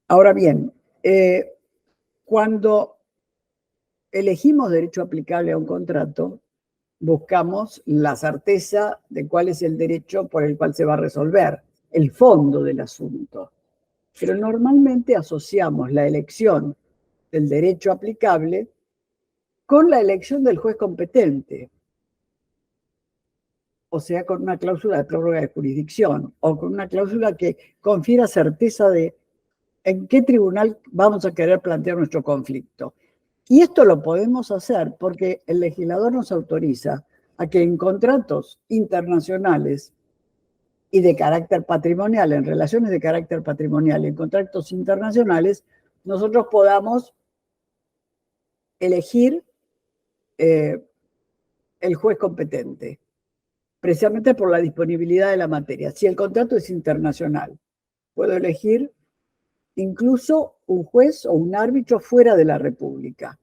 Ahora bien, cuando elegimos derecho aplicable a un contrato, buscamos la certeza de cuál es el derecho por el cual se va a resolver, el fondo del asunto. Pero normalmente asociamos la elección del derecho aplicable con la elección del juez competente, o sea, con una cláusula de prórroga de jurisdicción, o con una cláusula que confiera certeza de en qué tribunal vamos a querer plantear nuestro conflicto. Y esto lo podemos hacer porque el legislador nos autoriza a que en contratos internacionales y de carácter patrimonial, en relaciones de carácter patrimonial y en contratos internacionales, nosotros podamos elegir el juez competente, precisamente por la disponibilidad de la materia. Si el contrato es internacional, puedo elegir incluso un juez o un árbitro fuera de la República.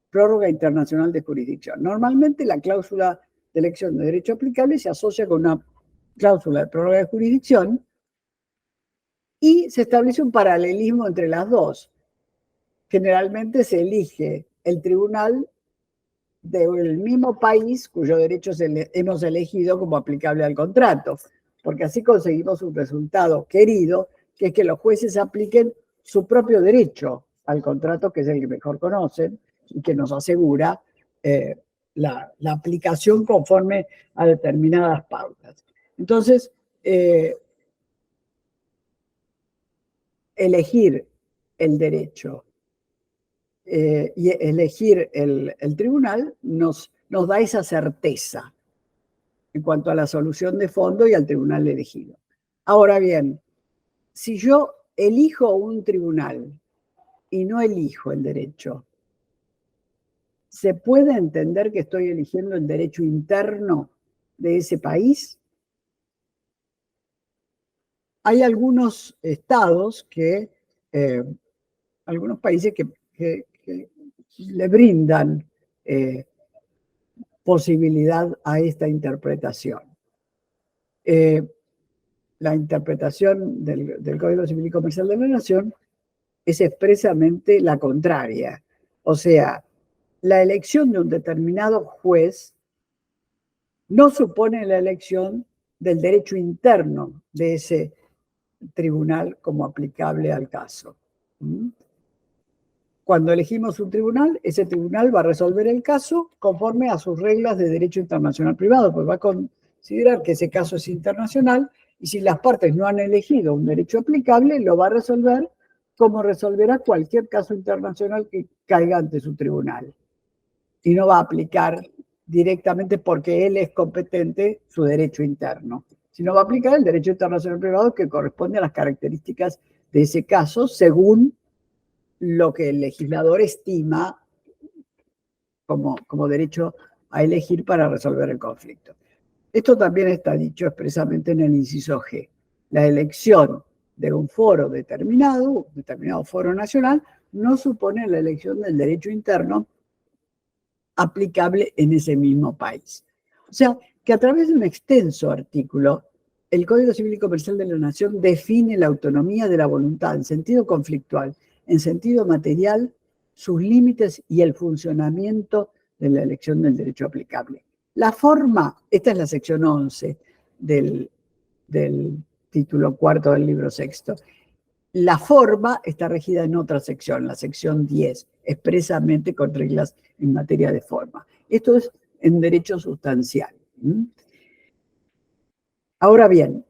Prórroga internacional de jurisdicción. Normalmente la cláusula de elección de derecho aplicable se asocia con una cláusula de prórroga de jurisdicción y se establece un paralelismo entre las dos. Generalmente se elige el tribunal del mismo país cuyo derecho hemos elegido como aplicable al contrato, porque así conseguimos un resultado querido, que es que los jueces apliquen su propio derecho al contrato, que es el que mejor conocen, y que nos asegura la aplicación conforme a determinadas pautas. Entonces, elegir el derecho y elegir el tribunal nos da esa certeza en cuanto a la solución de fondo y al tribunal elegido. Ahora bien, si yo elijo un tribunal y no elijo el derecho, ¿se puede entender que estoy eligiendo el derecho interno de ese país? Hay algunos estados algunos países que le brindan posibilidad a esta interpretación. La interpretación del Código Civil y Comercial de la Nación es expresamente la contraria. O sea, la elección de un determinado juez no supone la elección del derecho interno de ese tribunal como aplicable al caso. cuando elegimos un tribunal, ese tribunal va a resolver el caso conforme a sus reglas de derecho internacional privado, pues va a considerar que ese caso es internacional y si las partes no han elegido un derecho aplicable, lo va a resolver como resolverá cualquier caso internacional que caiga ante su tribunal. Y no va a aplicar directamente porque él es competente su derecho interno, sino va a aplicar el derecho internacional privado que corresponde a las características de ese caso según lo que el legislador estima como derecho a elegir para resolver el conflicto. Esto también está dicho expresamente en el inciso G. La elección de un foro determinado, un determinado foro nacional, no supone la elección del derecho interno aplicable en ese mismo país. O sea, que a través de un extenso artículo, el Código Civil y Comercial de la Nación define la autonomía de la voluntad en sentido conflictual, en sentido material, sus límites y el funcionamiento de la elección del derecho aplicable. La forma, esta es la sección 11 del título cuarto del libro sexto. La forma está regida en otra sección, la sección 10, expresamente con reglas en materia de forma. Esto es en derecho sustancial. Ahora bien,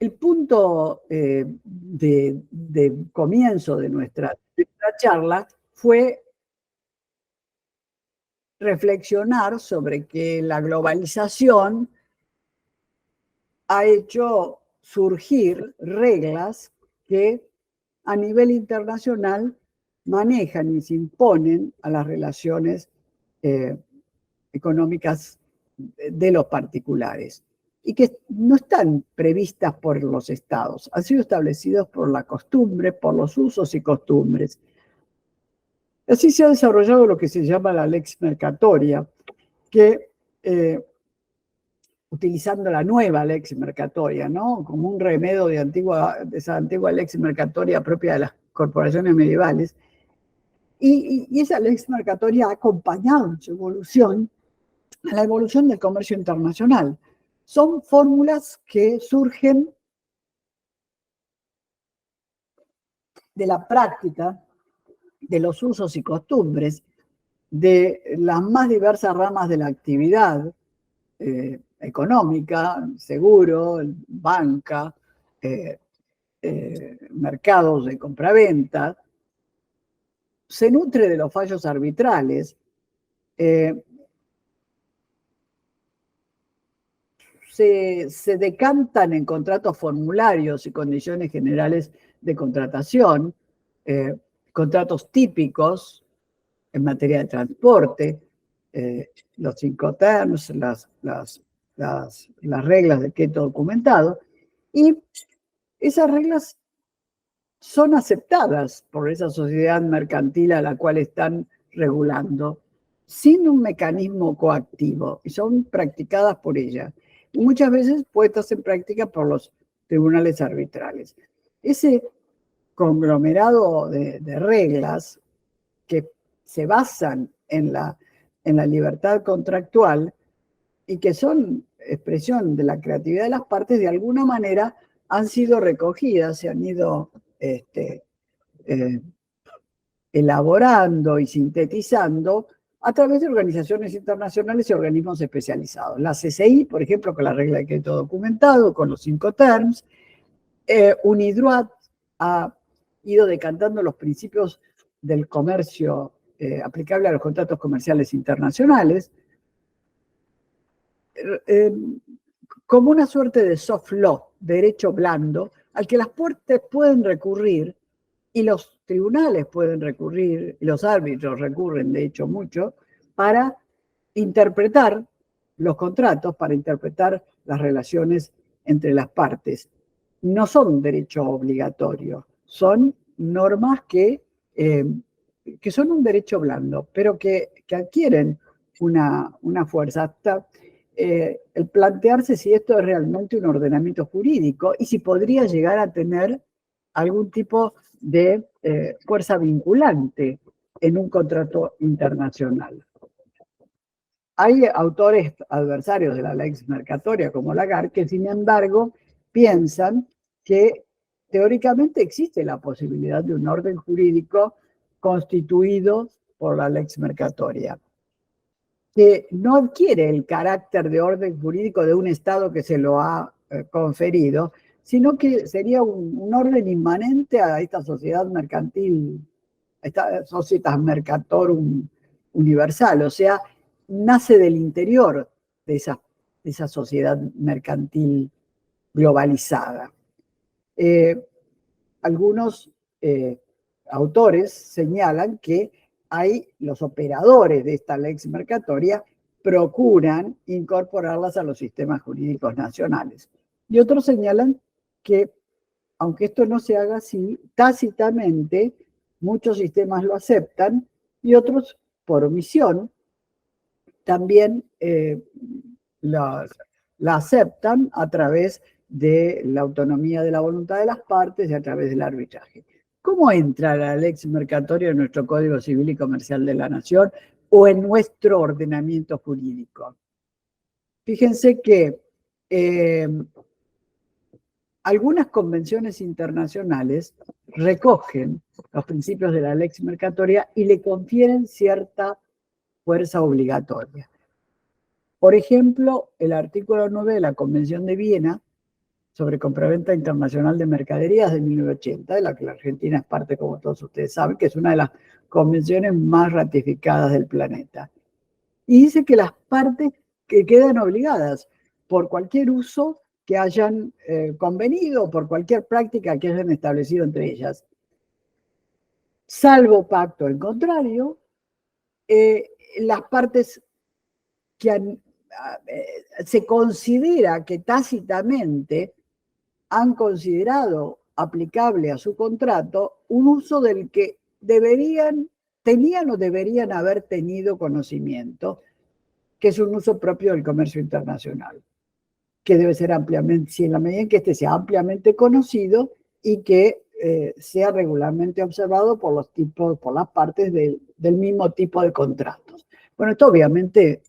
el punto de comienzo de nuestra charla fue reflexionar sobre que la globalización ha hecho surgir reglas que a nivel internacional manejan y se imponen a las relaciones económicas de los particulares y que no están previstas por los estados, han sido establecidos por la costumbre, por los usos y costumbres. Así se ha desarrollado lo que se llama la lex mercatoria, que utilizando la nueva lex mercatoria, ¿no? Como un remedio de esa antigua lex mercatoria propia de las corporaciones medievales. Y esa lex mercatoria ha acompañado en su evolución a la evolución del comercio internacional. Son fórmulas que surgen de la práctica, de los usos y costumbres, de las más diversas ramas de la actividad económica, seguro, banca, mercados de compraventa, se nutre de los fallos arbitrales, se decantan en contratos formularios y condiciones generales de contratación, contratos típicos en materia de transporte, los 5 terms, las reglas de quieto documentado, y esas reglas son aceptadas por esa sociedad mercantil a la cual están regulando, sin un mecanismo coactivo, y son practicadas por ella, y muchas veces puestas en práctica por los tribunales arbitrales. Ese conglomerado de reglas que se basan en la libertad contractual y que son expresión de la creatividad de las partes, de alguna manera han sido recogidas, se han ido elaborando y sintetizando a través de organizaciones internacionales y organismos especializados. La CCI, por ejemplo, con la regla de crédito documentado, con los 5 terms. UNIDROIT ha ido decantando los principios del comercio aplicable a los contratos comerciales internacionales, como una suerte de soft law, derecho blando, al que las partes pueden recurrir y los tribunales pueden recurrir, y los árbitros recurren, de hecho, mucho, para interpretar los contratos, para interpretar las relaciones entre las partes. No son derecho obligatorio, son normas que son un derecho blando, pero que adquieren una fuerza hasta el plantearse si esto es realmente un ordenamiento jurídico y si podría llegar a tener algún tipo de fuerza vinculante en un contrato internacional. Hay autores adversarios de la lex mercatoria, como Lagarde, que sin embargo piensan que teóricamente existe la posibilidad de un orden jurídico constituido por la lex mercatoria, que no adquiere el carácter de orden jurídico de un Estado que se lo ha conferido, sino que sería un orden inmanente a esta sociedad mercantil, a esta societas mercatorum universal, o sea, nace del interior de esa sociedad mercantil globalizada. Algunos autores señalan que los operadores de esta lex mercatoria procuran incorporarlas a los sistemas jurídicos nacionales. Y otros señalan que, aunque esto no se haga así, tácitamente muchos sistemas lo aceptan y otros, por omisión, también la aceptan a través de la autonomía de la voluntad de las partes y a través del arbitraje. ¿Cómo entra la lex mercatoria en nuestro Código Civil y Comercial de la Nación o en nuestro ordenamiento jurídico? Fíjense que algunas convenciones internacionales recogen los principios de la lex mercatoria y le confieren cierta fuerza obligatoria. Por ejemplo, el artículo 9 de la Convención de Viena sobre compraventa internacional de mercaderías de 1980, de la que la Argentina es parte, como todos ustedes saben, que es una de las convenciones más ratificadas del planeta. Y dice que las partes que quedan obligadas por cualquier uso que hayan convenido, por cualquier práctica que hayan establecido entre ellas, salvo pacto en contrario, las partes que se considera que tácitamente han considerado aplicable a su contrato un uso del que tenían o deberían haber tenido conocimiento, que es un uso propio del comercio internacional, que debe ser ampliamente, si en la medida en que este sea ampliamente conocido y que sea regularmente observado por las partes del mismo tipo de contratos. Bueno, esto obviamente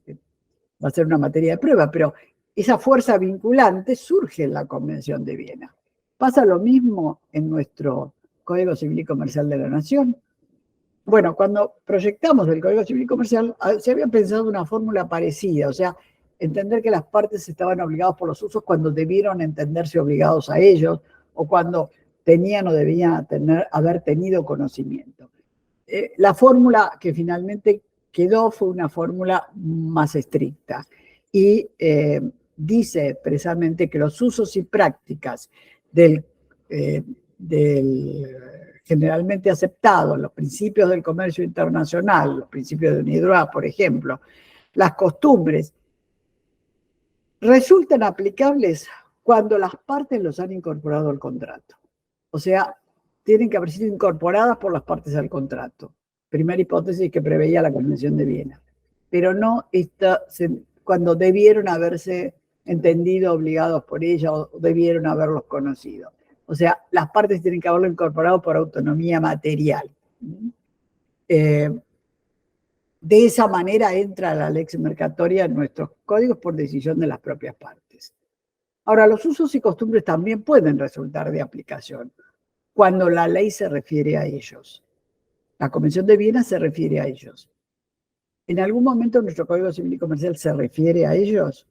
va a ser una materia de prueba, pero esa fuerza vinculante surge en la Convención de Viena. ¿Pasa lo mismo en nuestro Código Civil y Comercial de la Nación? Bueno, cuando proyectamos el Código Civil y Comercial, se había pensado una fórmula parecida, o sea, entender que las partes estaban obligadas por los usos cuando debieron entenderse obligados a ellos o cuando tenían o debían haber tenido conocimiento. La fórmula que finalmente quedó fue una fórmula más estricta y dice expresamente que los usos y prácticas del generalmente aceptados, los principios del comercio internacional, los principios de UNIDROIT, por ejemplo, las costumbres, resultan aplicables cuando las partes los han incorporado al contrato. O sea, tienen que haber sido incorporadas por las partes al contrato. Primera hipótesis que preveía la Convención de Viena. Pero no cuando debieron haberse entendido obligados por ella o debieron haberlos conocido. O sea, las partes tienen que haberlo incorporado por autonomía material. De esa manera entra la lex mercatoria en nuestros códigos por decisión de las propias partes. Ahora, los usos y costumbres también pueden resultar de aplicación cuando la ley se refiere a ellos. La Convención de Viena se refiere a ellos. ¿En algún momento nuestro Código Civil y Comercial se refiere a ellos?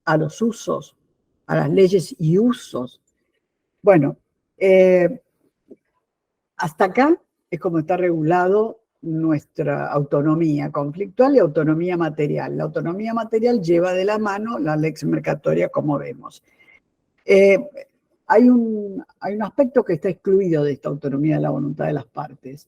¿A los usos? ¿A las leyes y usos? Bueno, hasta acá es como está regulado nuestra autonomía conflictual y autonomía material. La autonomía material lleva de la mano la lex mercatoria, como vemos. Hay un aspecto que está excluido de esta autonomía de la voluntad de las partes,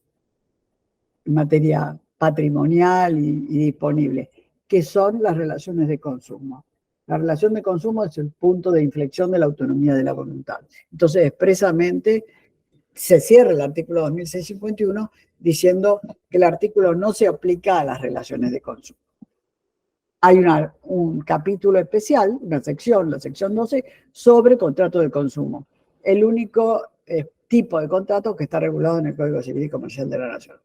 en materia patrimonial y disponible, que son las relaciones de consumo. La relación de consumo es el punto de inflexión de la autonomía de la voluntad. Entonces, expresamente, se cierra el artículo 2651 diciendo que el artículo no se aplica a las relaciones de consumo. Hay un capítulo especial, una sección, la sección 12, sobre contrato de consumo. El único tipo de contrato que está regulado en el Código Civil y Comercial de la Nación.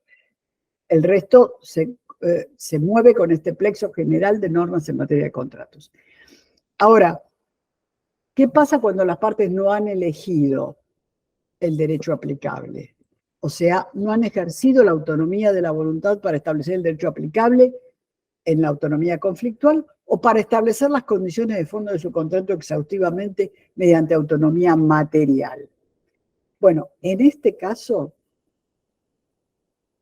El resto se mueve con este plexo general de normas en materia de contratos. Ahora, ¿qué pasa cuando las partes no han elegido el derecho aplicable. O sea, no han ejercido la autonomía de la voluntad para establecer el derecho aplicable en la autonomía conflictual o para establecer las condiciones de fondo de su contrato exhaustivamente mediante autonomía material. Bueno, en este caso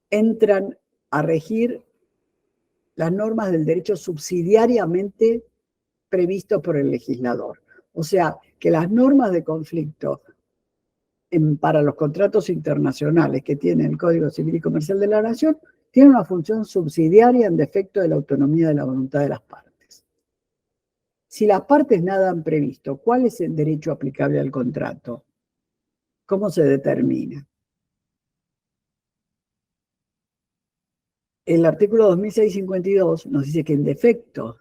entran a regir las normas del derecho subsidiariamente previstos por el legislador. O sea, que las normas de conflicto para los contratos internacionales que tiene el Código Civil y Comercial de la Nación tienen una función subsidiaria en defecto de la autonomía de la voluntad de las partes. Si las partes nada han previsto, ¿cuál es el derecho aplicable al contrato? ¿Cómo se determina? El artículo 2652 nos dice que en defecto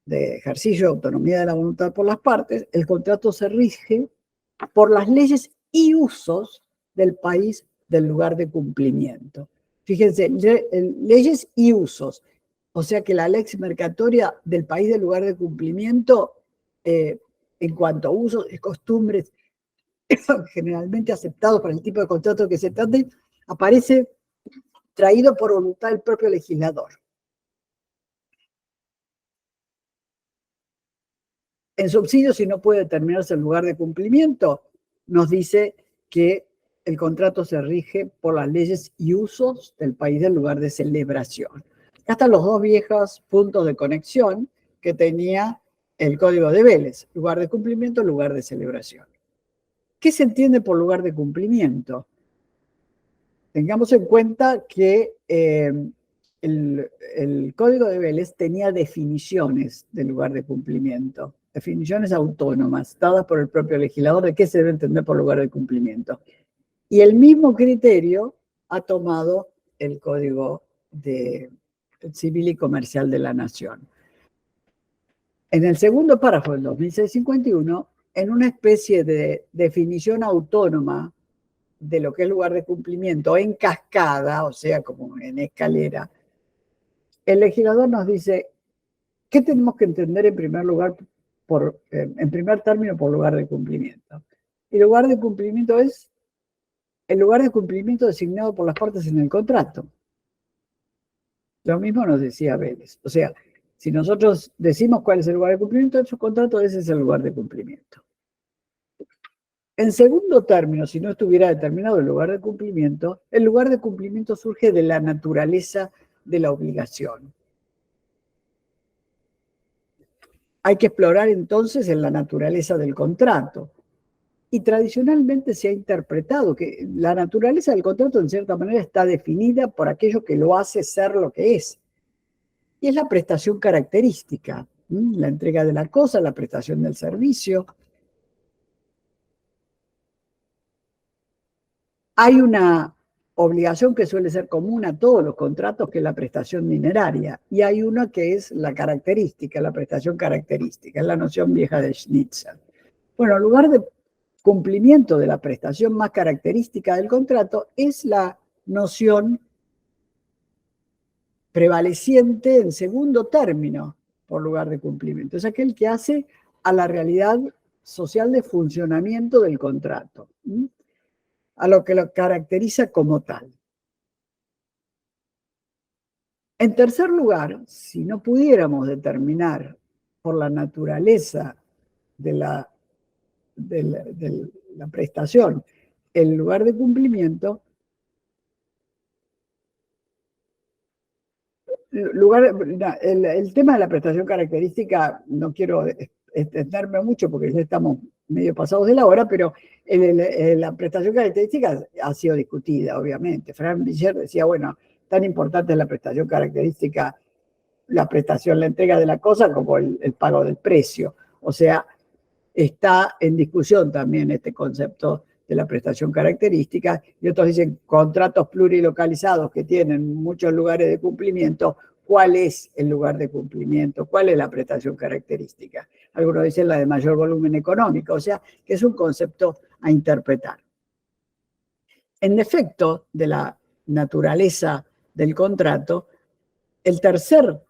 de ejercicio de autonomía de la voluntad por las partes, el contrato se rige por las leyes y usos del país del lugar de cumplimiento. Fíjense, leyes y usos. O sea que la lex mercatoria del país del lugar de cumplimiento, en cuanto a usos y costumbres generalmente aceptados para el tipo de contrato que se trate, aparece traído por voluntad del propio legislador. En subsidio, si no puede determinarse el lugar de cumplimiento, nos dice que el contrato se rige por las leyes y usos del país del lugar de celebración. Acá están los dos viejos puntos de conexión que tenía el Código de Vélez: lugar de cumplimiento, lugar de celebración. ¿Qué se entiende por lugar de cumplimiento? Tengamos en cuenta que el Código de Vélez tenía definiciones de lugar de cumplimiento, definiciones autónomas dadas por el propio legislador de qué se debe entender por lugar de cumplimiento. Y el mismo criterio ha tomado el Código Civil y Comercial de la Nación. En el segundo párrafo del 2651, en una especie de definición autónoma de lo que es lugar de cumplimiento en cascada, o sea, como en escalera, el legislador nos dice qué tenemos que entender en primer lugar, en primer término, por lugar de cumplimiento. El lugar de cumplimiento es el lugar de cumplimiento designado por las partes en el contrato. Lo mismo nos decía Vélez. O sea, si nosotros decimos cuál es el lugar de cumplimiento de su contrato, ese es el lugar de cumplimiento. En segundo término, si no estuviera determinado el lugar de cumplimiento, el lugar de cumplimiento surge de la naturaleza de la obligación. Hay que explorar entonces en la naturaleza del contrato. Y tradicionalmente se ha interpretado que la naturaleza del contrato en cierta manera está definida por aquello que lo hace ser lo que es. Y es la prestación característica, la entrega de la cosa, la prestación del servicio. Hay una obligación que suele ser común a todos los contratos, que es la prestación dineraria, y hay una que es la característica, la prestación característica, es la noción vieja de Schnitzer. Bueno, en lugar de cumplimiento de la prestación más característica del contrato es la noción prevaleciente en segundo término por lugar de cumplimiento. Es aquel que hace a la realidad social de funcionamiento del contrato, a lo que lo caracteriza como tal. En tercer lugar, si no pudiéramos determinar por la naturaleza de la prestación el lugar de cumplimiento, el tema de la prestación característica, no quiero extenderme mucho porque ya estamos medio pasados de la hora, pero la prestación característica ha sido discutida, obviamente. Frank Villar decía, bueno, tan importante es la prestación característica, la prestación, la entrega de la cosa, como el pago del precio. O sea, está en discusión también este concepto de la prestación característica, y otros dicen contratos plurilocalizados que tienen muchos lugares de cumplimiento. ¿Cuál es el lugar de cumplimiento? ¿Cuál es la prestación característica? Algunos dicen la de mayor volumen económico, o sea, que es un concepto a interpretar. En defecto de la naturaleza del contrato, el tercer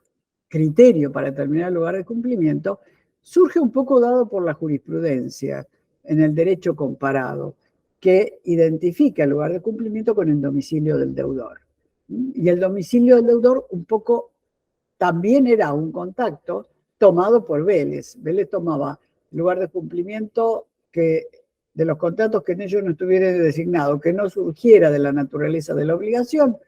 criterio para determinar el lugar de cumplimiento surge un poco dado por la jurisprudencia en el derecho comparado, que identifica el lugar de cumplimiento con el domicilio del deudor. Y el domicilio del deudor un poco también era un contacto tomado por Vélez. Vélez tomaba el lugar de cumplimiento que de los contratos que en ellos no estuviera designado, que no surgiera de la naturaleza de la obligación,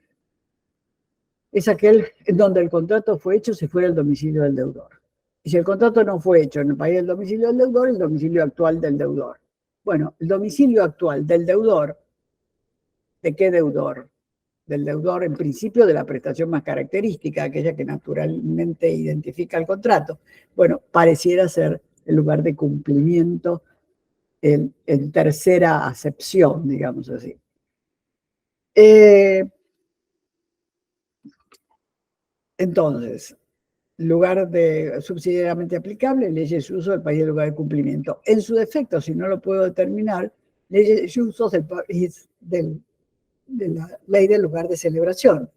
es aquel en donde el contrato fue hecho si fuera el domicilio del deudor. Y si el contrato no fue hecho en el país del domicilio del deudor, el domicilio actual del deudor. Bueno, el domicilio actual del deudor, ¿de qué deudor? Del deudor, en principio, de la prestación más característica, aquella que naturalmente identifica el contrato. Bueno, pareciera ser el lugar de cumplimiento en tercera acepción, digamos así. Entonces, lugar de subsidiariamente aplicable, leyes y usos del país del lugar de cumplimiento. En su defecto, si no lo puedo determinar, leyes y usos del país de la ley del lugar de celebración.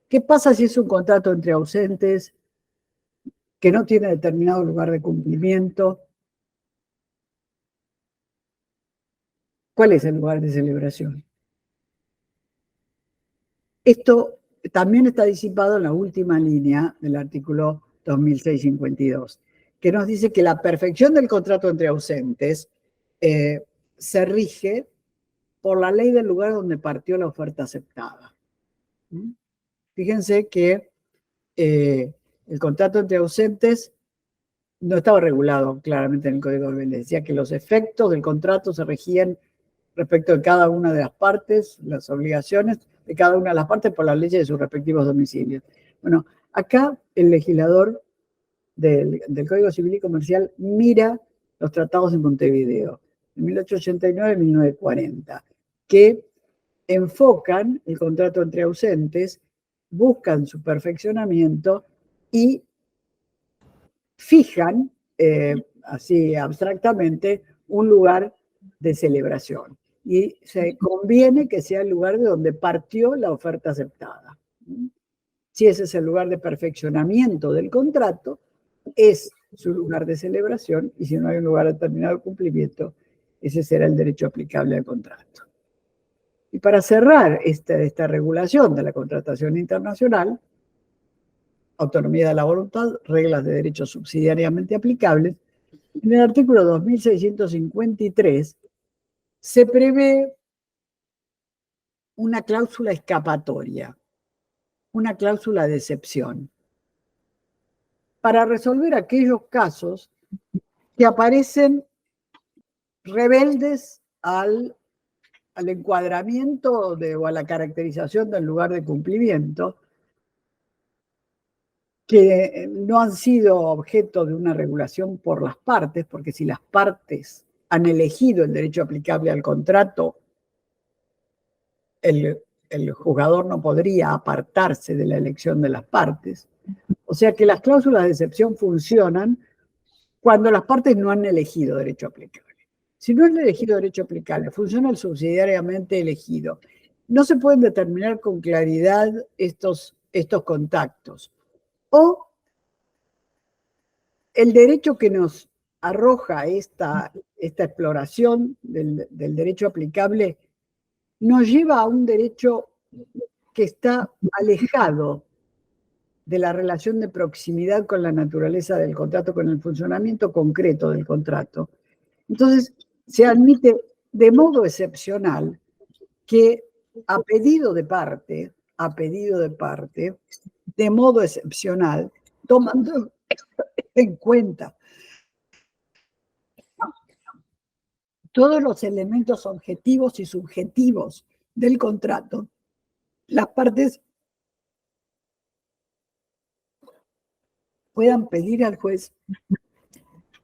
¿Qué pasa si es un contrato entre ausentes que no tiene determinado lugar de cumplimiento? ¿Cuál es el lugar de celebración? Esto también está disipado en la última línea del artículo 2652, que nos dice que la perfección del contrato entre ausentes se rige por la ley del lugar donde partió la oferta aceptada. Fíjense que el contrato entre ausentes no estaba regulado claramente en el Código de Vélez. Decía que los efectos del contrato se regían respecto de cada una de las partes, las obligaciones de cada una de las partes por las leyes de sus respectivos domicilios. Bueno, acá el legislador del Código Civil y Comercial mira los tratados de Montevideo, de 1889 y 1940, que enfocan el contrato entre ausentes, buscan su perfeccionamiento y fijan, así abstractamente, un lugar de celebración. Y se conviene que sea el lugar de donde partió la oferta aceptada. Si ese es el lugar de perfeccionamiento del contrato, es su lugar de celebración, y si no hay un lugar determinado de cumplimiento, ese será el derecho aplicable al contrato. Y para cerrar esta regulación de la contratación internacional, autonomía de la voluntad, reglas de derecho subsidiariamente aplicables, en el artículo 2653 se prevé una cláusula escapatoria, una cláusula de excepción, para resolver aquellos casos que aparecen rebeldes al encuadramiento o a la caracterización del lugar de cumplimiento, que no han sido objeto de una regulación por las partes, porque si las partes han elegido el derecho aplicable al contrato, el juzgador no podría apartarse de la elección de las partes. O sea que las cláusulas de excepción funcionan cuando las partes no han elegido derecho aplicable. Si no han elegido derecho aplicable, funciona el subsidiariamente elegido. No se pueden determinar con claridad estos contactos. O el derecho que nos arroja esta exploración del derecho aplicable nos lleva a un derecho que está alejado de la relación de proximidad con la naturaleza del contrato, con el funcionamiento concreto del contrato. Entonces, se admite de modo excepcional que a pedido de parte, de modo excepcional, tomando en cuenta todos los elementos objetivos y subjetivos del contrato, las partes puedan pedir al juez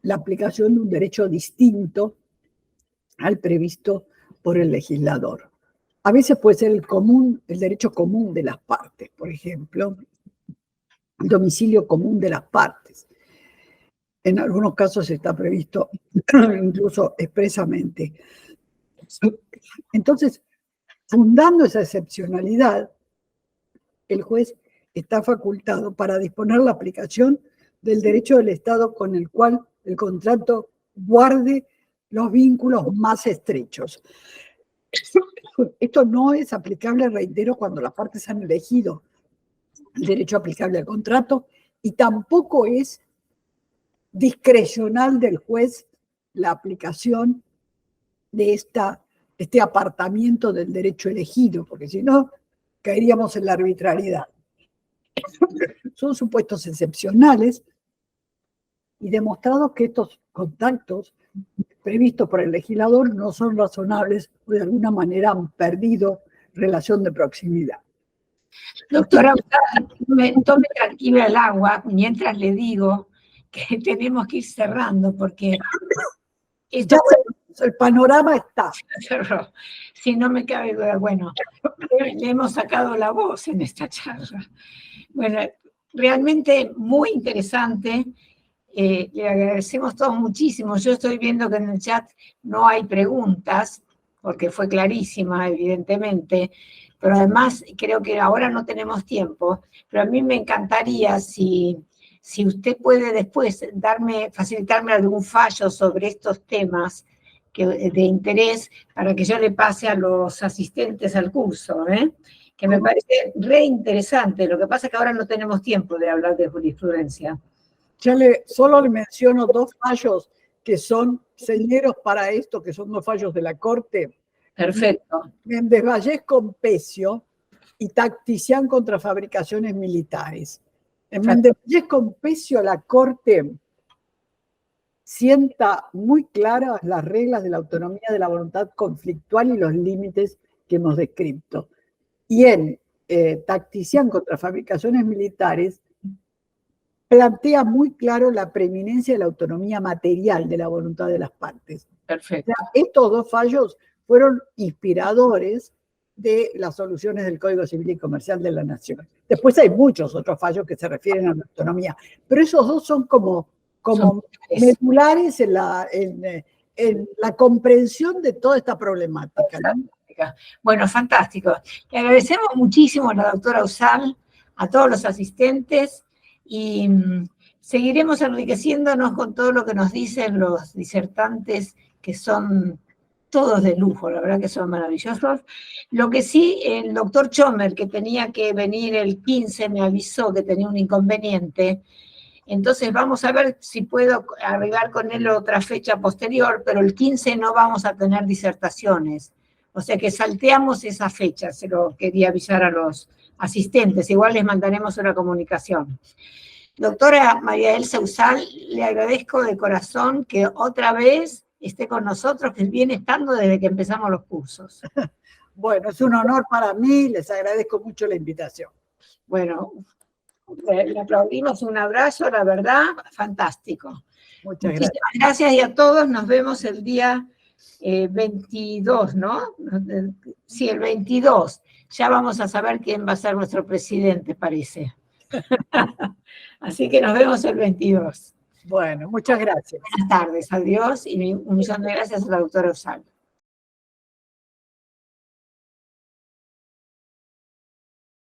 la aplicación de un derecho distinto al previsto por el legislador. A veces puede ser el derecho común de las partes, por ejemplo, el domicilio común de las partes. En algunos casos está previsto incluso expresamente. Entonces, fundando esa excepcionalidad, el juez está facultado para disponer la aplicación del derecho del Estado con el cual el contrato guarde los vínculos más estrechos. Esto no es aplicable, reitero, cuando las partes han elegido el derecho aplicable al contrato y tampoco es discrecional del juez la aplicación de este apartamiento del derecho elegido, porque si no, caeríamos en la arbitrariedad. Son supuestos excepcionales y demostrados que estos contactos previstos por el legislador no son razonables o de alguna manera han perdido relación de proximidad. Doctora, tome tranquila el agua mientras le digo que tenemos que ir cerrando porque esto el panorama está. Si no me cabe duda, bueno, le hemos sacado la voz en esta charla. Bueno, realmente muy interesante. Le agradecemos todos muchísimo. Yo estoy viendo que en el chat no hay preguntas, porque fue clarísima, evidentemente, pero además creo que ahora no tenemos tiempo, pero a mí me encantaría si usted puede después facilitarme algún fallo sobre estos temas de interés para que yo le pase a los asistentes al curso, que me parece re interesante. Lo que pasa es que ahora no tenemos tiempo de hablar de jurisprudencia. Solo le menciono dos fallos que son señeros para esto, que son dos fallos de la Corte. Perfecto. Méndez Vallés con Pecio y Tacticián contra fabricaciones militares. En Méndez Vallés con Pecio la Corte sienta muy claras las reglas de la autonomía de la voluntad conflictual y los límites que hemos descrito. Y en Tacticián contra fabricaciones militares plantea muy claro la preeminencia de la autonomía material de la voluntad de las partes. Perfecto. O sea, estos dos fallos fueron inspiradores de las soluciones del Código Civil y Comercial de la Nación. Después hay muchos otros fallos que se refieren a la autonomía, pero esos dos son como medulares en la comprensión de toda esta problemática, ¿no? Bueno, fantástico. Le agradecemos muchísimo a la doctora Usal, a todos los asistentes, y seguiremos enriqueciéndonos con todo lo que nos dicen los disertantes, que son todos de lujo, la verdad que son maravillosos. Lo que sí, el doctor Chomer, que tenía que venir el 15, me avisó que tenía un inconveniente, entonces vamos a ver si puedo arreglar con él otra fecha posterior, pero el 15 no vamos a tener disertaciones, o sea que salteamos esa fecha, se lo quería avisar a los asistentes, igual les mandaremos una comunicación. Doctora María Elsa Usal, le agradezco de corazón que otra vez esté con nosotros, que viene estando desde que empezamos los cursos. Bueno, es un honor para mí, les agradezco mucho la invitación. Bueno, le aplaudimos, un abrazo, la verdad, fantástico. Muchas gracias. Muchísimas gracias y a todos, nos vemos el día 22, ¿no? Sí, el 22. Ya vamos a saber quién va a ser nuestro presidente, parece. Así que nos vemos el 22. Bueno, muchas gracias. Buenas tardes, adiós y un millón de gracias a la doctora Usal.